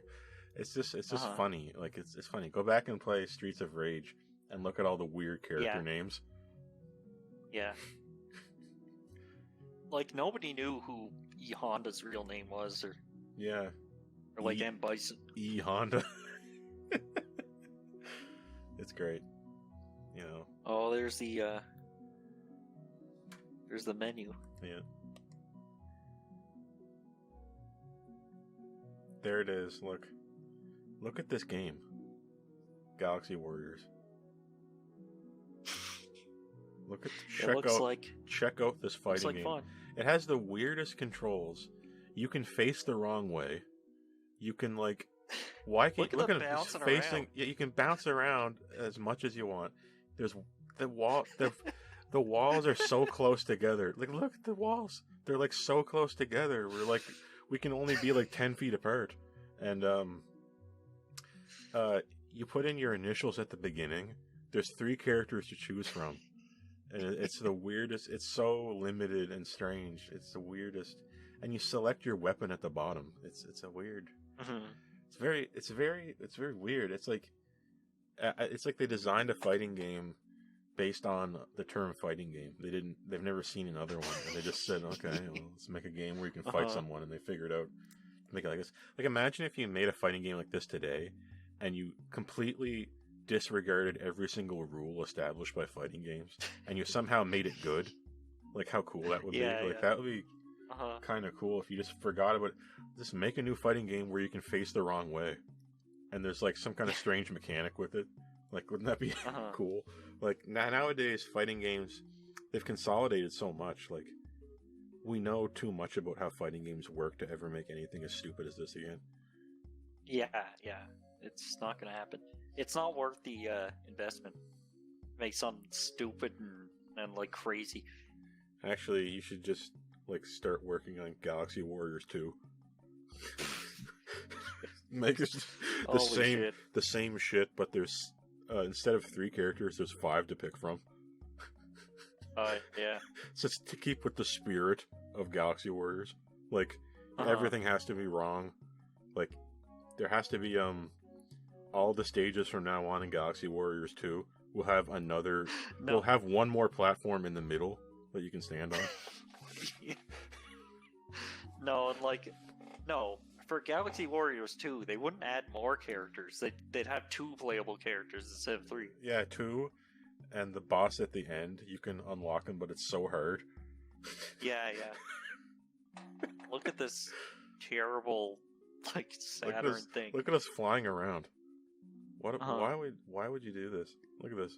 It's just Uh-huh. funny. Like it's funny. Go back and play Streets of Rage and look at all the weird character Yeah. names. Yeah. Like, nobody knew who E Honda's real name was, or Yeah. like E- M Bison. E Honda. It's great. You know. Oh, there's the menu. Yeah. There it is. Look at this game. Galaxy Warriors. Look at check out this fighting looks like game. fun. It has the weirdest controls. You can face the wrong way. You can why can't Look at it? the It's bouncing facing. around. Yeah, you can bounce around as much as you want. There's the wall. The walls are so close together. Look at the walls. They're so close together. We can only be 10 feet apart. And you put in your initials at the beginning. There's 3 characters to choose from. And it's the weirdest. It's so limited and strange. It's the weirdest. And you select your weapon at the bottom. It's a weird. Mm-hmm. It's very weird. It's like they designed a fighting game based on the term fighting game. They've never seen another one, and they just said, okay, well, let's make a game where you can fight someone, and they figured out to make it like this. Imagine if you made a fighting game like this today, and you completely disregarded every single rule established by fighting games, and you somehow made it good. How cool that would be. That would be kind of cool if you just forgot about it. Just make a new fighting game where you can face the wrong way, and there's some kind of strange mechanic with it. Wouldn't that be cool? Nowadays, fighting games, they've consolidated so much. We know too much about how fighting games work to ever make anything as stupid as this again. Yeah. It's not gonna happen. It's not worth the investment. Make something stupid and crazy. Actually, you should just start working on Galaxy Warriors 2. Make it the same shit, but there's instead of 3 characters, there's 5 to pick from. Yeah. Just to keep with the spirit of Galaxy Warriors. Everything has to be wrong. There has to be all the stages from now on in Galaxy Warriors 2 will have another. No. We'll have one more platform in the middle that you can stand on. No, no. For Galaxy Warriors 2, they wouldn't add more characters. They'd have 2 playable characters instead of 3. Yeah, 2, and the boss at the end, you can unlock him, but it's so hard. Yeah. Look at this terrible, Saturn thing. Look at us flying around. Why would you do this? Look at this.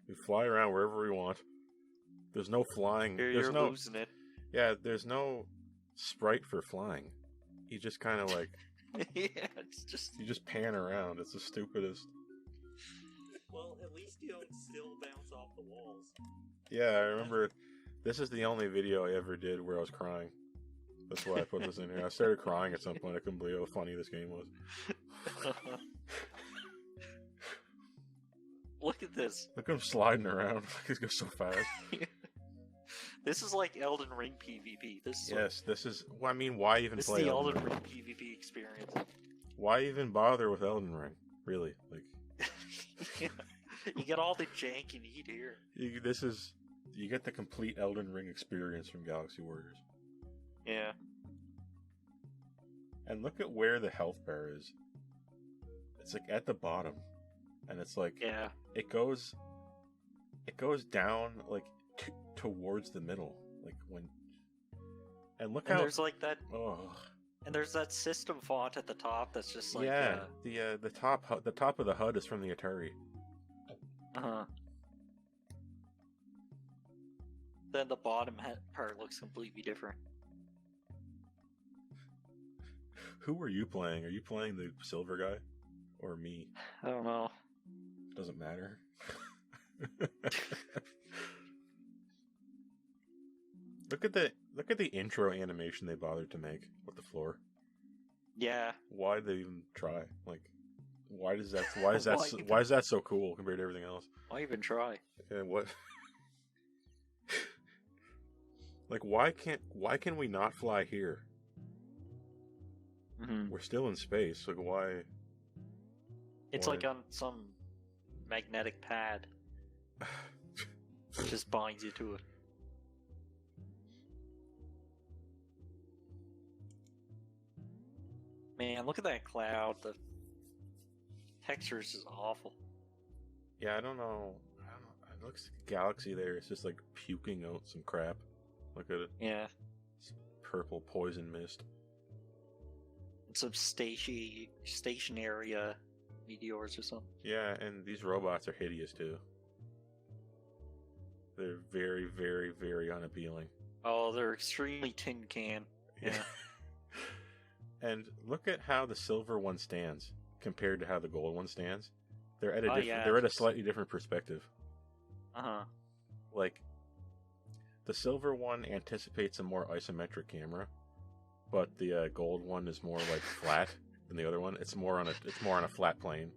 We fly around wherever we want. There's no flying. You're losing it. Yeah, there's no sprite for flying. You just kind of Yeah, it's just... You just pan around. It's the stupidest. Well, at least you don't still bounce off the walls. Yeah, I remember. This is the only video I ever did where I was crying. That's why I put this in here. I started crying at some point. I couldn't believe how funny this game was. Look at this. Look at him sliding around. He's going so fast. This is like Elden Ring PvP. This is. Well, I mean, why even this play is the Elden Ring PvP experience. Why even bother with Elden Ring? Really? You get all the jank you need here. You get the complete Elden Ring experience from Galaxy Warriors. Yeah. And look at where the health bar is. It's at the bottom, and it's yeah. It goes down towards the middle, when. And look how there's that. Oh. And there's that system font at the top that's just the top of the HUD is from the Atari. Then the bottom part looks completely different. Who are you playing? Are you playing the silver guy, or me? I don't know. Doesn't matter. Look at the intro animation they bothered to make with the floor. Yeah. Why did they even try? Why is that so cool compared to everything else? Why even try? And what? Why can we not fly here? Mm-hmm. We're still in space. Like, why? It's like on some magnetic pad. It just binds you to it. Man, look at that cloud. The textures is awful. Yeah, I don't know. It looks like a galaxy there. It's just like puking out some crap. Look at it. Yeah. It's purple poison mist. Some stationary meteors or something. Yeah, and these robots are hideous too. They're very, very, very unappealing. Oh, they're extremely tin can. Yeah. And look at how the silver one stands compared to how the gold one stands. They're at a they're at a slightly different perspective. Uh-huh. Like, the silver one anticipates a more isometric camera, but the gold one is more like flat than the other one. It's more on a flat plane.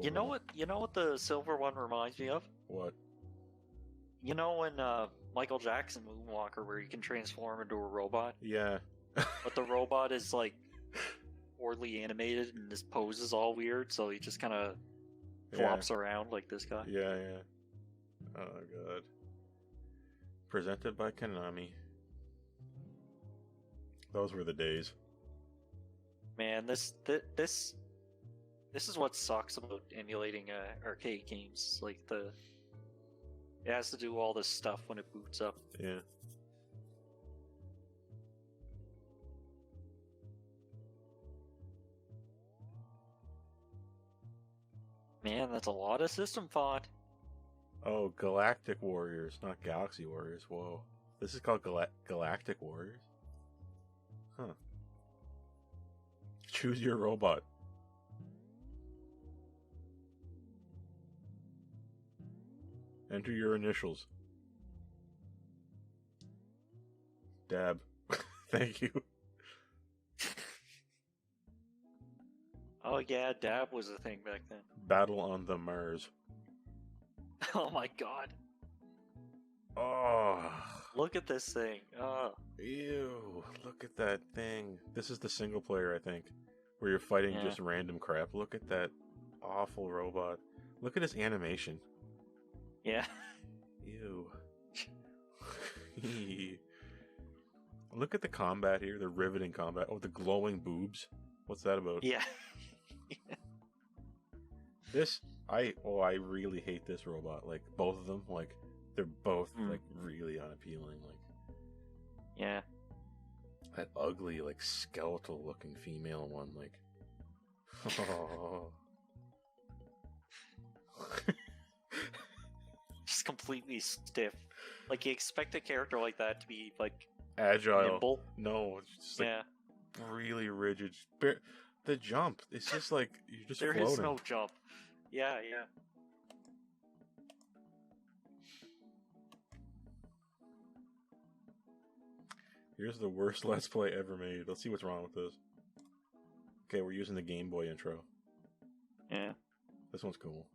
You know what the silver one reminds me of? What? You know in Michael Jackson Moonwalker where you can transform into a robot? Yeah. But the robot is like poorly animated and his pose is all weird, so he just kind of flops around like this guy. Yeah. Oh god. Presented by Konami. Those were the days. Man, this is what sucks about emulating arcade games. Like it has to do all this stuff when it boots up. Yeah. Man, that's a lot of system font. Oh, Galactic Warriors, not Galaxy Warriors. Whoa. This is called Galactic Warriors? Huh. Choose your robot. Enter your initials. Dab. Thank you. Oh yeah, dab was a thing back then. Battle on the Mars. Oh my god. Oh. Look at this thing. Oh. Ew. Look at that thing. This is the single player, I think, where you're fighting just random crap. Look at that awful robot. Look at his animation. Yeah. Ew. Look at the combat here, the riveting combat. Oh, the glowing boobs. What's that about? Yeah. I really hate this robot. Like, both of them, like, they're both, like, really unappealing. Like, yeah. That ugly, like, skeletal-looking female one, like, oh. Just completely stiff. Like, you expect a character like that to be, like, agile. nimble. No, it's just, like, really rigid. The jump, it's just like, you're just floating. There is no jump. Yeah. Here's the worst Let's Play ever made. Let's see what's wrong with this. Okay, we're using the Game Boy intro. Yeah. This one's cool.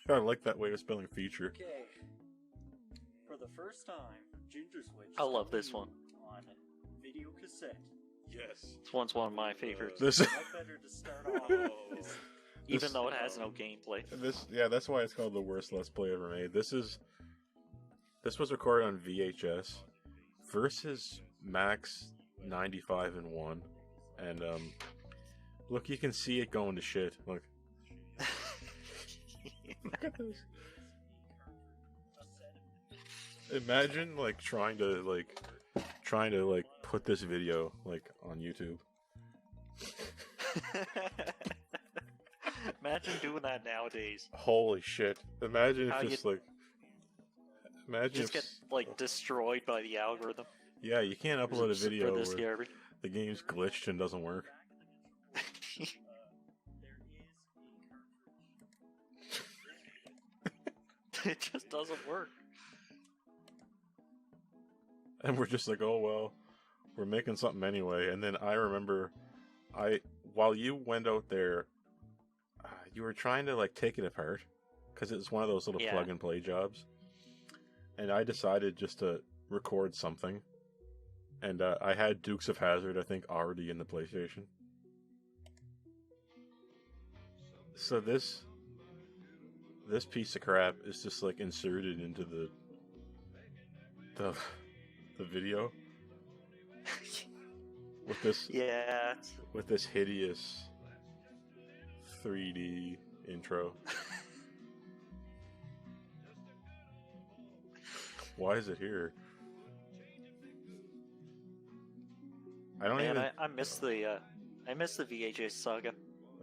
I like that way of spelling feature. Okay. For the first time, Ginger Switch. I love this one. On video cassette. Yes. This one's one of my favorites. This What better to start off with? Even though it has no gameplay. That's why it's called the worst Let's Play ever made. This was recorded on VHS versus Max 95 and 1, and look, you can see it going to shit. Look. Look at this. Imagine like trying to put this video like on YouTube. Imagine doing that nowadays. Holy shit! Imagine if just get like destroyed by the algorithm. Yeah, you can't upload a video for this where garbage. the game's glitched and doesn't work. It just doesn't work. And we're just like, oh well, we're making something anyway. And then I remember, while you went out there, you were trying to like take it apart because it was one of those little plug and play jobs, and I decided just to record something, and I had Dukes of Hazzard, I think, already in the PlayStation. So this piece of crap is just like inserted into the video with this hideous 3D intro. Why is it here? I miss the VHS saga.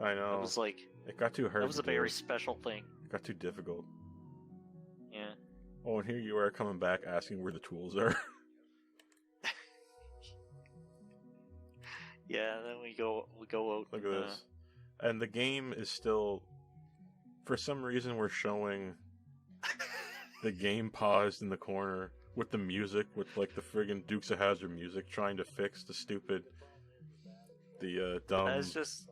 I know. It was like it got too hard. That was a very special thing. It got too difficult. Yeah. Oh, and here you are coming back asking where the tools are. Yeah, then we go out. Look at this. And the game is still, for some reason, we're showing the game paused in the corner with the music, with like the friggin' Dukes of Hazzard music, trying to fix the stupid, dumb. It's just.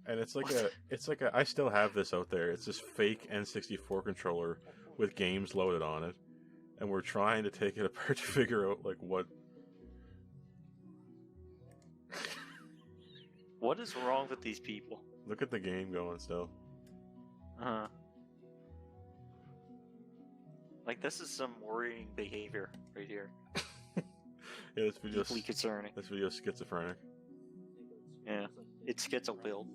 And it's like I still have this out there. It's this fake N64 controller with games loaded on it, and we're trying to take it apart to figure out like what. What is wrong with these people? Look at the game going still. Like, this is some worrying behavior right here. Yeah, this video's deeply concerning. This video's schizophrenic. Yeah, it's schizo build.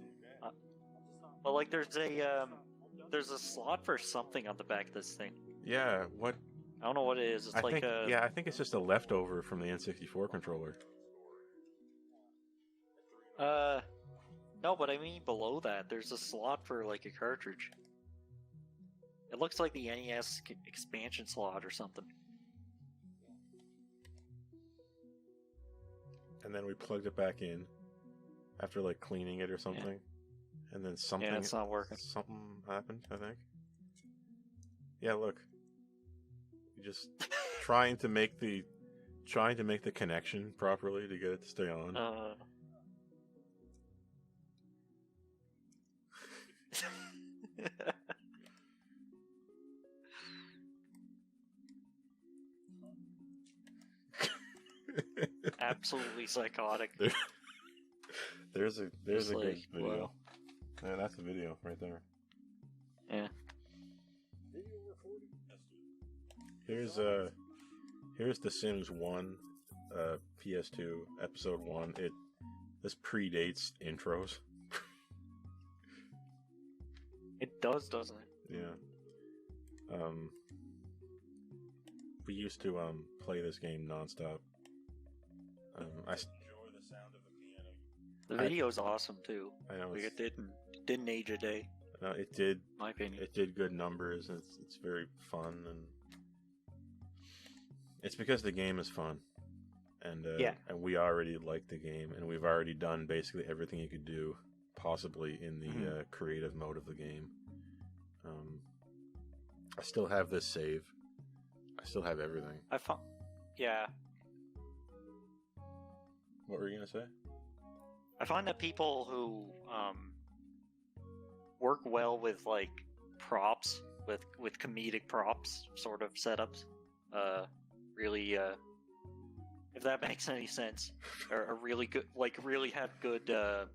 But like, there's a slot for something on the back of this thing. Yeah, what? I don't know what it is. It's I think it's just a leftover from the N64 controller. No, but I mean below that, there's a slot for like a cartridge. It looks like the NES expansion slot or something. And then we plugged it back in after like cleaning it or something. Yeah. And then something. Yeah, it's not working. Something happened, I think. Yeah, look. You just trying to make the connection properly to get it to stay on. Absolutely psychotic. There's a good video. Wow. Yeah, that's the video right there. Yeah. Here's The Sims 1, PS2, episode 1. This predates intros. It does, doesn't it? Yeah. We used to play this game nonstop. I enjoy the sound of the piano. The video's awesome too. I know it didn't age a day. No, it did. My opinion. It did good numbers, and it's very fun, and it's because the game is fun, and and we already like the game, and we've already done basically everything you could do, possibly in the creative mode of the game. I still have this save. I still have everything. Yeah. What were you gonna say? I find that people who work well with like props, with comedic props sort of setups, really, if that makes any sense, are really good. Like, really have good The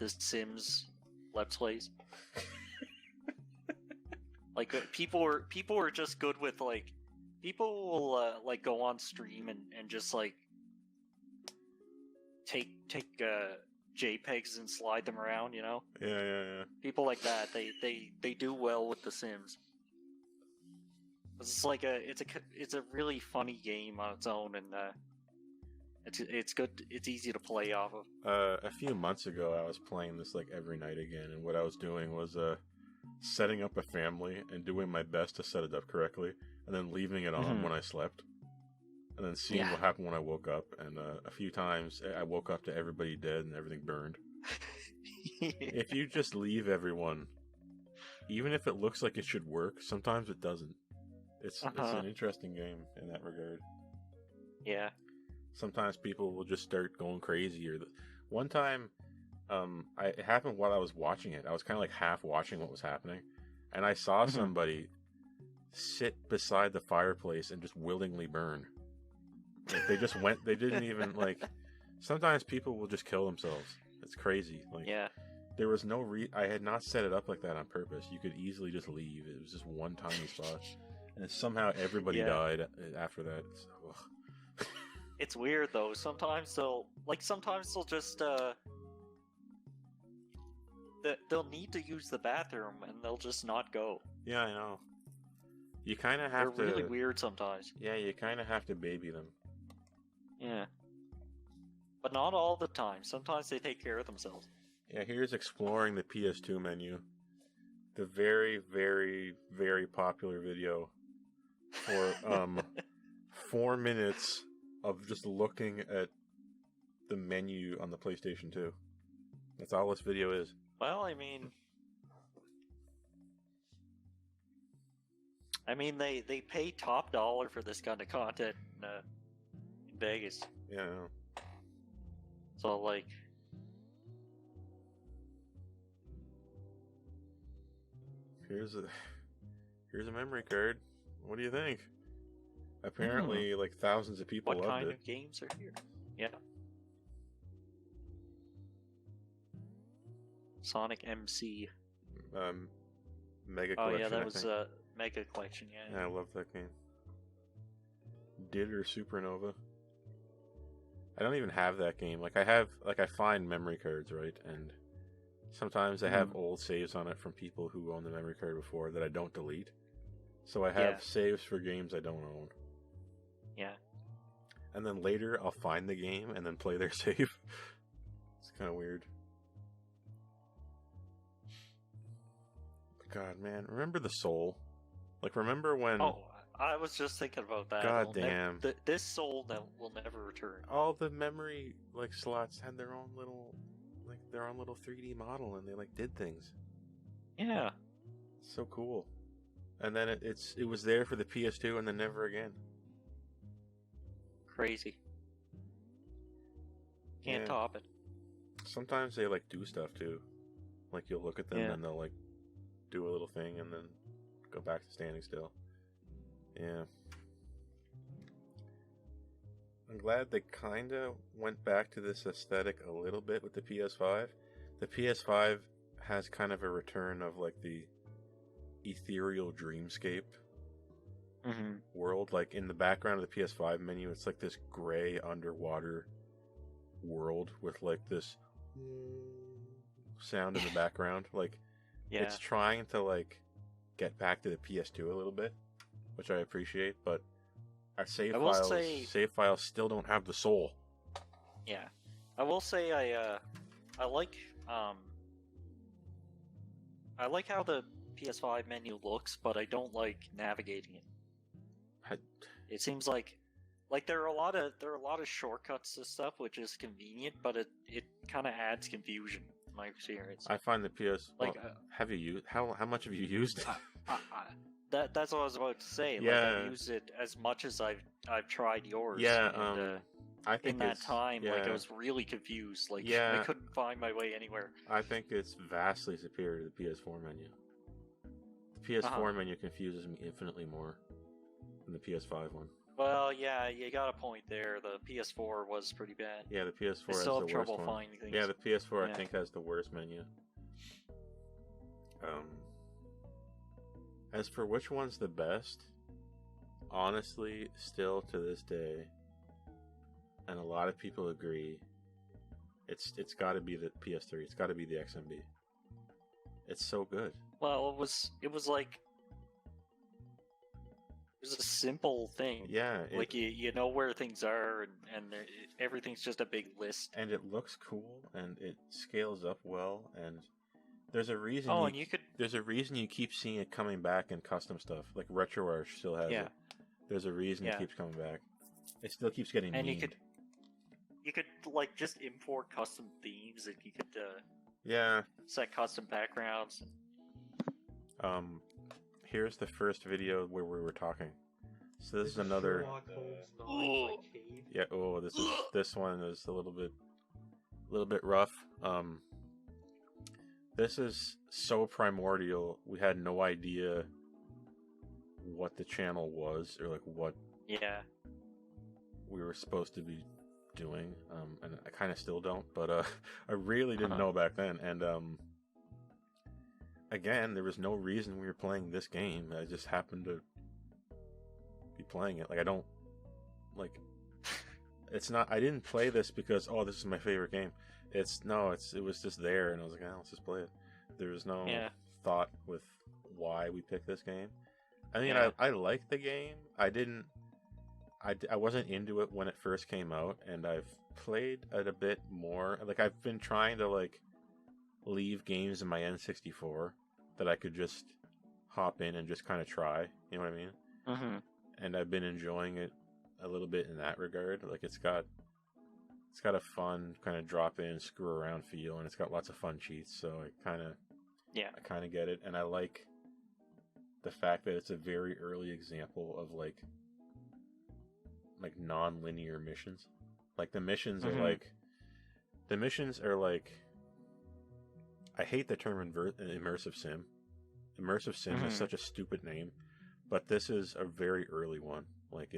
Sims Let's Plays. Like, people are just good with like, people will like go on stream and just like take JPEGs and slide them around, you know? Yeah. People like that, they do well with The Sims. It's like it's a really funny game on its own, and it's good. It's easy to play off of. A few months ago, I was playing this like every night again, and what I was doing was setting up a family and doing my best to set it up correctly, and then leaving it on when I slept, and then seeing what happened when I woke up. And a few times I woke up to everybody dead and everything burned. If you just leave everyone, even if it looks like it should work, sometimes it doesn't. It's an interesting game in that regard. Yeah. Sometimes people will just start going crazy. One time, it happened while I was watching it. I was kind of like half watching what was happening, and I saw somebody sit beside the fireplace and just willingly burn. Like they just went. They didn't even like. Sometimes people will just kill themselves. It's crazy. Like, Yeah. there was no I had not set it up like that on purpose. You could easily just leave. It was just one tiny spot, and somehow everybody Yeah. died after that. So, ugh. It's weird though. Sometimes they'll just they'll need to use the bathroom and they'll just not go. Yeah, I know. You kind of have They're to. really weird sometimes. Yeah, you kind of have to baby them. Yeah. But not all the time. Sometimes they take care of themselves. Yeah, here's exploring the PS2 menu. The very, very, very popular video for 4 minutes of just looking at the menu on the PlayStation 2. That's all this video is. Well, they pay top dollar for this kind of content in Vegas. Yeah, I know. So like, Here's a memory card. What do you think? Apparently, like thousands of people what loved kind it. of games are here? Yeah. Sonic MC. Mega Oh Collection. yeah, that I was think. a Mega Collection. Yeah. Yeah, I love that game. Ditter Supernova. I don't even have that game. I find memory cards, right? And sometimes I have old saves on it from people who own the memory card before that I don't delete. So I have saves for games I don't own. Yeah. And then later I'll find the game and then play their save. It's kind of weird. God, man, remember the Soul? Like, remember when... Oh, I was just thinking about that. God damn. This soul that will never return. All the memory, like, slots had their own little 3D model, and they, like, did things. Yeah. So cool. And then it was there for the PS2 and then never again. Crazy. Can't Yeah. top it. Sometimes they, like, do stuff, too. Like, you'll look at them Yeah. and they'll, like, do a little thing and then go back to standing still. Yeah. I'm glad they kind of went back to this aesthetic a little bit with the PS5. The PS5 has kind of a return of, like, the ethereal dreamscape world. Like, in the background of the PS5 menu, it's like this gray underwater world with, like, this sound in the background. Like, it's trying to, like, get back to the PS2 a little bit, which I appreciate, but our save files still don't have the soul. Yeah. I will say I like how the PS5 menu looks, but I don't like navigating it. It seems like there are a lot of shortcuts to stuff, which is convenient, but it kind of adds confusion in my experience. I find the PS. Like, have you used how much have you used it? That's what I was about to say. Yeah. Like, I've used it as much as I've tried yours. Yeah. And, I think in that time, like, I was really confused. Like, I couldn't find my way anywhere. I think it's vastly superior to the PS4 menu. The PS4 menu confuses me infinitely more than the PS5 one. Well, yeah, you got a point there. The PS4 was pretty bad. Yeah, the PS4 I has still the have trouble worst one. finding things. Yeah, the PS4 I think has the worst menu. As for which one's the best, honestly, still to this day, and a lot of people agree, it's got to be the PS3. It's got to be the XMB. It's so good. Well, it was a simple thing. Yeah, like you know where things are, and everything's just a big list. And it looks cool, and it scales up well, and there's a reason. There's a reason you keep seeing it coming back in custom stuff. Like RetroArch still has it. There's a reason it keeps coming back. It still keeps getting memed. And you could like just import custom themes, and you could set custom backgrounds. Here's the first video where we were talking. So this is another. Yeah. Oh, this one is a little bit rough. this is so primordial. We had no idea what the channel was or like what Yeah. we were supposed to be doing. And I kind of still don't, but I really didn't Uh-huh. know back then. And again, there was no reason we were playing this game. I just happened to be playing it. Like I don't like. It's not. I didn't play this because this is my favorite game. It was just there, and I was like, let's just play it. There was no thought with why we picked this game. I mean, I liked the game. I wasn't into it when it first came out, and I've played it a bit more. Like I've been trying to like leave games in my N64 that I could just hop in and just kind of try. You know what I mean? Mm-hmm. And I've been enjoying it a little bit in that regard. Like it's got a fun kind of drop in, screw around feel, and it's got lots of fun cheats. So I kind of get it, and I like the fact that it's a very early example of like non-linear missions. Like the missions are like I hate the term immersive sim. Immersive sim is such a stupid name, but this is a very early one. Like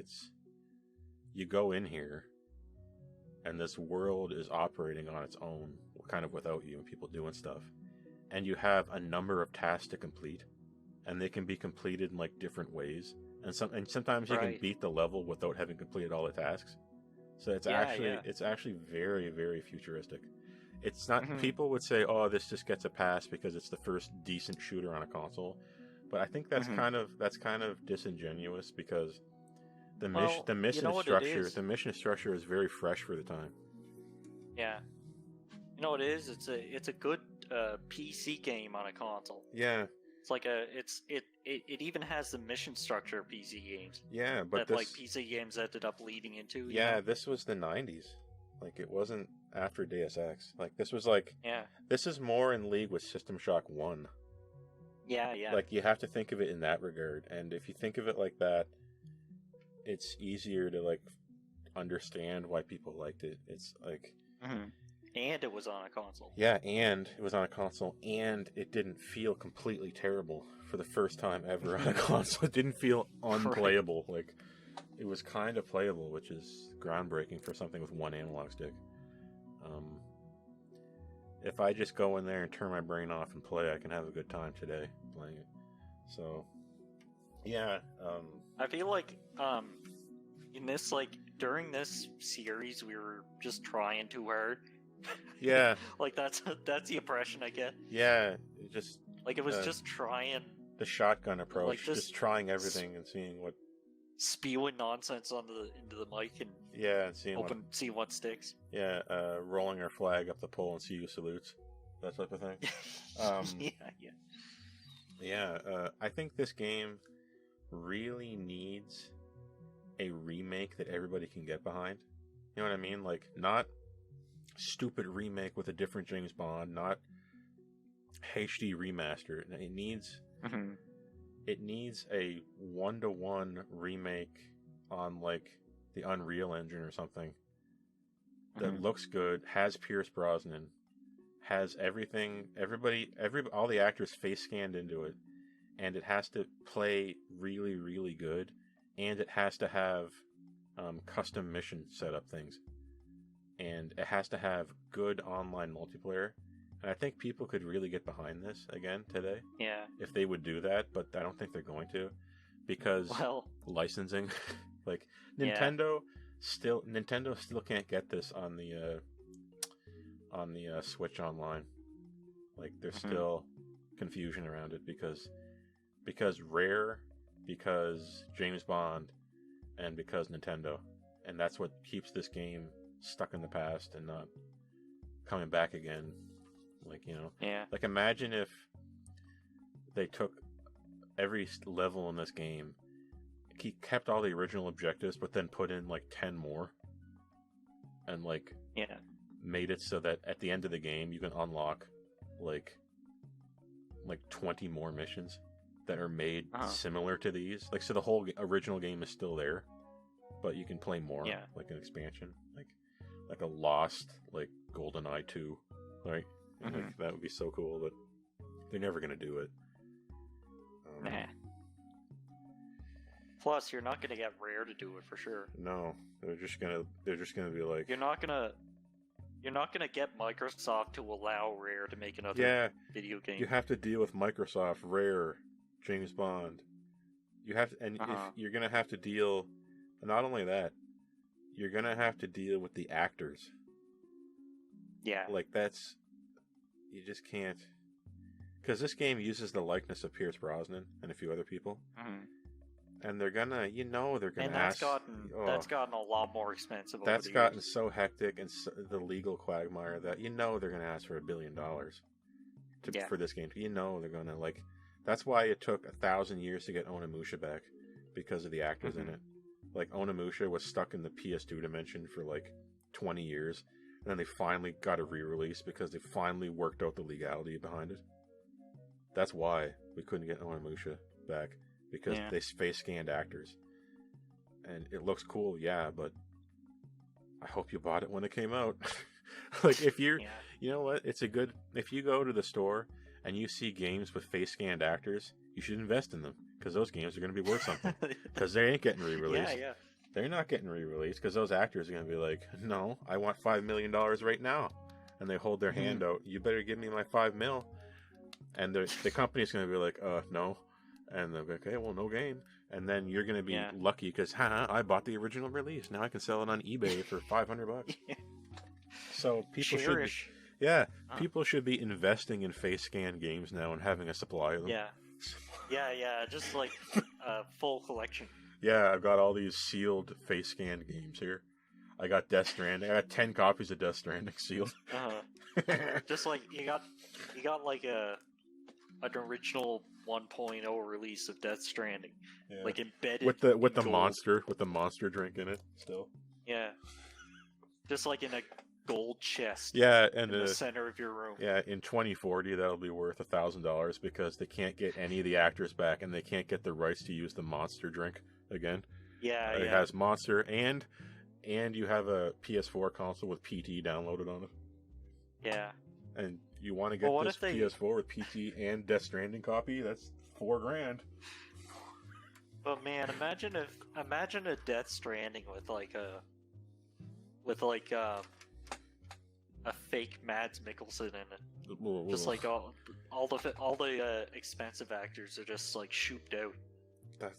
you go in here and this world is operating on its own, kind of without you and people doing stuff. And you have a number of tasks to complete, and they can be completed in like different ways. And sometimes you can beat the level without having completed all the tasks. So it's actually very, very futuristic. It's not. People would say, "Oh, this just gets a pass because it's the first decent shooter on a console," but I think that's kind of disingenuous because the mission structure is very fresh for the time. Yeah. You know what it is? It's a good PC game on a console. Yeah. It's like it even has the mission structure of PC games. Yeah, but like PC games ended up leading into. Yeah, know? This was the 90s. Like it wasn't after Deus Ex. Like this was like this is more in league with System Shock 1. Yeah. Like you have to think of it in that regard, and if you think of it like that, it's easier to like understand why people liked it. It's like and it was on a console. Yeah, and it was on a console, and it didn't feel completely terrible for the first time ever on a console. It didn't feel unplayable. Like, it was kind of playable, which is groundbreaking for something with one analog stick. If I just go in there and turn my brain off and play, I can have a good time today playing it. So, yeah. I feel like, in this, like, during this series, we were just trying too hard. Yeah. Like that's the impression I get. Yeah, just like it was just trying the shotgun approach, like just trying everything and seeing what spewing nonsense into the mic and and seeing what sticks. Yeah, rolling our flag up the pole and see who salutes, that type of thing. Yeah. I think this game really needs a remake that everybody can get behind. You know what I mean? Like not stupid remake with a different James Bond, not HD remaster. It needs a 1-to-1 remake on like the Unreal Engine or something that looks good, has Pierce Brosnan, has everything, all the actors face scanned into it, and it has to play really, really good, and it has to have custom mission setup things. And it has to have good online multiplayer. And I think people could really get behind this again today. Yeah. If they would do that, but I don't think they're going to. Because licensing. Like Nintendo still can't get this on the Switch Online. Like there's still confusion around it because Rare, because James Bond, and because Nintendo. And that's what keeps this game stuck in the past and not coming back again. Like, you know, like imagine if they took every level in this game, kept all the original objectives, but then put in like 10 more, and like made it so that at the end of the game you can unlock like 20 more missions that are made similar to these. Like, so the whole original game is still there, but you can play more, like an expansion, like a Lost, like GoldenEye 2, right? Like, that would be so cool. But They're never gonna do it. Nah. Plus, you're not gonna get Rare to do it for sure. No, they're just gonna be like, You're not gonna get Microsoft to allow Rare to make another video game. you have to deal with Microsoft, Rare, James Bond. You have to, and if you're gonna have to deal. Not only that, you're gonna have to deal with the actors. Yeah. Like you just can't. Because this game uses the likeness of Pierce Brosnan and a few other people. And they're gonna, they're gonna and ask. that's gotten a lot more expensive. That's over the gotten years. so hectic and the legal quagmire that they're gonna ask for $1 billion for this game. They're gonna like. That's why it took 1,000 years to get Onimusha back, because of the actors in it. Like Onimusha was stuck in the PS2 dimension for like 20 years, and then they finally got a re-release because they finally worked out the legality behind it. That's why we couldn't get Onimusha back. Because they face scanned actors. And it looks cool, but I hope you bought it when it came out. Like, if you're, you know what, if you go to the store and you see games with face scanned actors, you should invest in them. Because those games are going to be worth something. Because they ain't getting re-released. They're not getting re-released because those actors are going to be like, no, I want $5 million right now. And they hold their hand out, you better give me my $5 million. And the company's going to be like, no. And they'll be like, okay, well, no game. And then you're going to be lucky because, I bought the original release. Now I can sell it on eBay for $500. So people people should be investing in face scan games now and having a supply of them. Just like a full collection. Yeah, I've got all these sealed face scanned games here. I got Death Stranding. I got 10 copies of Death Stranding sealed. Just like you got like an original 1.0 release of Death Stranding, like embedded with the gold. monster drink in it still. Yeah, just like in a gold chest. Yeah, and in the center of your room. Yeah, in 2040 that'll be worth $1,000 because they can't get any of the actors back and they can't get the rights to use the monster drink again. It has monster and you have a PS4 console with PT downloaded on it. Yeah. And you want to get this PS4 with PT and Death Stranding copy? That's $4,000. But man, imagine a Death Stranding with a fake Mads Mikkelsen in it. Just like all the expensive actors are just like shooped out. That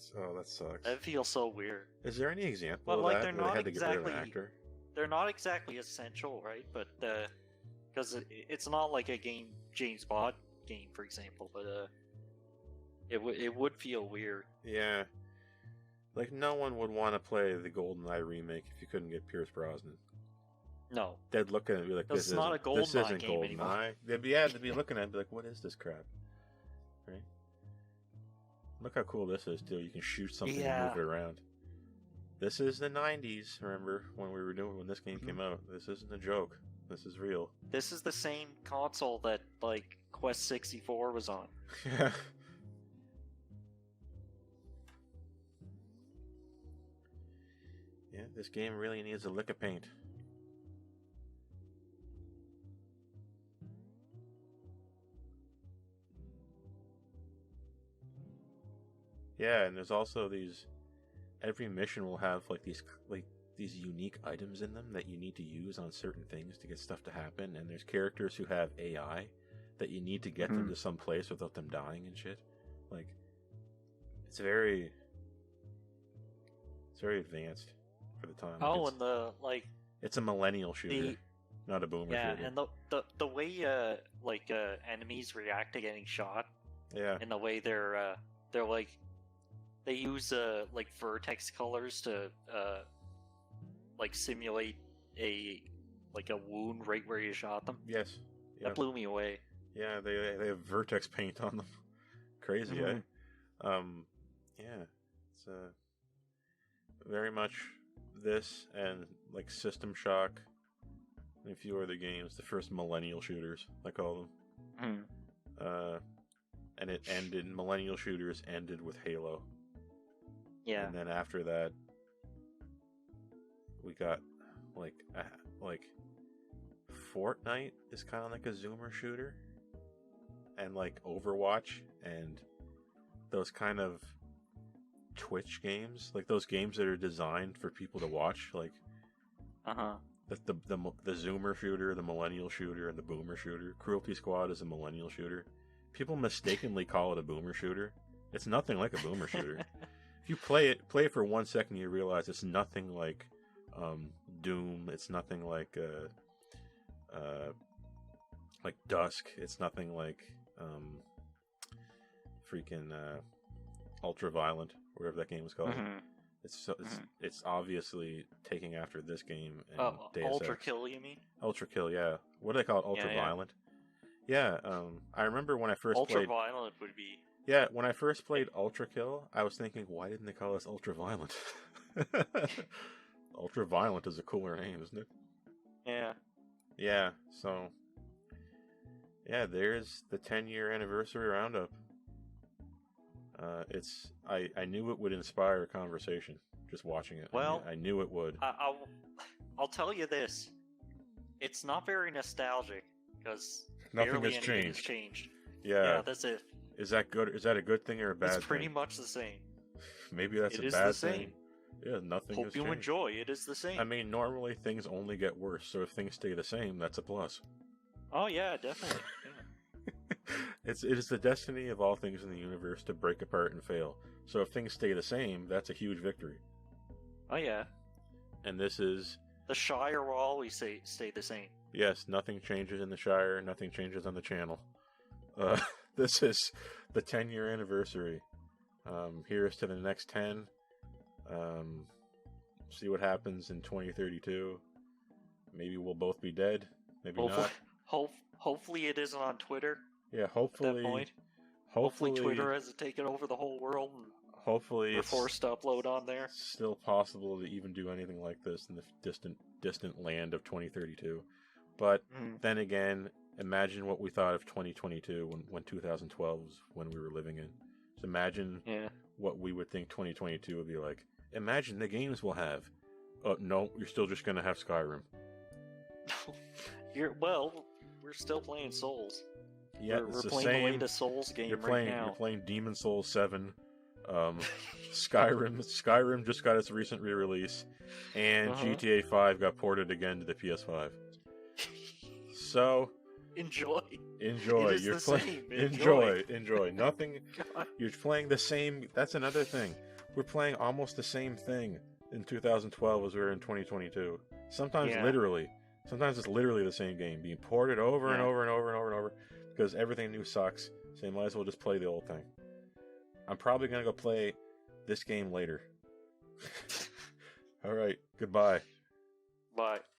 sucks. That feels so weird. Is there any example of that? They had to get rid of an actor? They're not exactly essential, right? But because it's not like a James Bond game, for example, but it would feel weird. Yeah, like no one would want to play the GoldenEye remake if you couldn't get Pierce Brosnan. No, they'd look at it and be like, "This isn't a GoldenEye game anymore." They'd be looking at it and be like, "What is this crap?" Right? Look how cool this is, too. You can shoot something and move it around. This is the 90s, remember, when this game came out. This isn't a joke. This is real. This is the same console that, like, Quest 64 was on. Yeah. Yeah, this game really needs a lick of paint. Yeah, and there's also these. Every mission will have these unique items in them that you need to use on certain things to get stuff to happen. And there's characters who have AI that you need to get them to some place without them dying and shit. Like, it's very advanced for the time. It's a millennial shooter, not a boomer shooter. Yeah, and the way enemies react to getting shot. Yeah. And the way they're like. They use vertex colors to simulate a wound right where you shot them. Yes, that blew me away. Yeah, they have vertex paint on them. Crazy, eh? Yeah, it's very much this and System Shock and a few other games. The first millennial shooters, I call them. And it ended. Millennial shooters ended with Halo. Yeah. And then after that, we got Fortnite is kind of like a zoomer shooter, and like Overwatch and those kind of Twitch games, like those games that are designed for people to watch, like the Zoomer shooter, the Millennial shooter, and the Boomer shooter. Cruelty Squad is a Millennial shooter. People mistakenly call it a Boomer shooter. It's nothing like a Boomer shooter. If you play it for 1 second, you realize it's nothing like Doom. It's nothing like Dusk. It's nothing like freaking Ultraviolent, whatever that game was called. It's obviously taking after this game and Deus Ex. Ultra Kill, you mean? Ultra Kill, yeah. What do they call it? Ultraviolent? Yeah, I remember when I first played... Ultraviolent would be... Yeah, when I first played Ultra Kill, I was thinking, why didn't they call us Ultraviolent? Ultraviolent is a cooler name, isn't it? Yeah. Yeah, so... Yeah, there's the 10-year anniversary roundup. I knew it would inspire a conversation just watching it. Well, I knew it would. I'll tell you this. It's not very nostalgic because nothing has changed. Yeah, that's it. Is that good? Is that a good thing or a bad thing? It's pretty much the same. Maybe that's a bad thing. Yeah, nothing has changed. Hope you enjoy. It is the same. I mean, normally things only get worse, so if things stay the same, that's a plus. Oh yeah, definitely. Yeah. It is the destiny of all things in the universe to break apart and fail. So if things stay the same, that's a huge victory. Oh yeah. And this is... The Shire will always stay the same. Yes, nothing changes in the Shire, nothing changes on the channel. This is the 10-year anniversary. Here's to the next 10. See what happens in 2032. Maybe we'll both be dead. Maybe not. Hopefully it isn't on Twitter. Yeah, hopefully. At that point. Hopefully Twitter hasn't taken over the whole world. Hopefully we're forced to upload on there. It's still possible to even do anything like this in the distant land of 2032. But then again, imagine what we thought of 2022 when 2012 was when we were living in. Just imagine what we would think 2022 would be like. Imagine the games we'll have. No, you're still just going to have Skyrim. We're still playing Souls. Yeah, we're playing the latest Souls game right now. You're playing Demon Souls 7. Skyrim just got its recent re-release, and GTA 5 got ported again to the PS5. So enjoy. You're playing. Enjoy. Nothing. You're playing the same. That's another thing. We're playing almost the same thing in 2012 as we were in 2022. Sometimes it's literally the same game being ported over and over and over and over and over because everything new sucks. So you might as well just play the old thing. I'm probably gonna go play this game later. All right. Goodbye. Bye.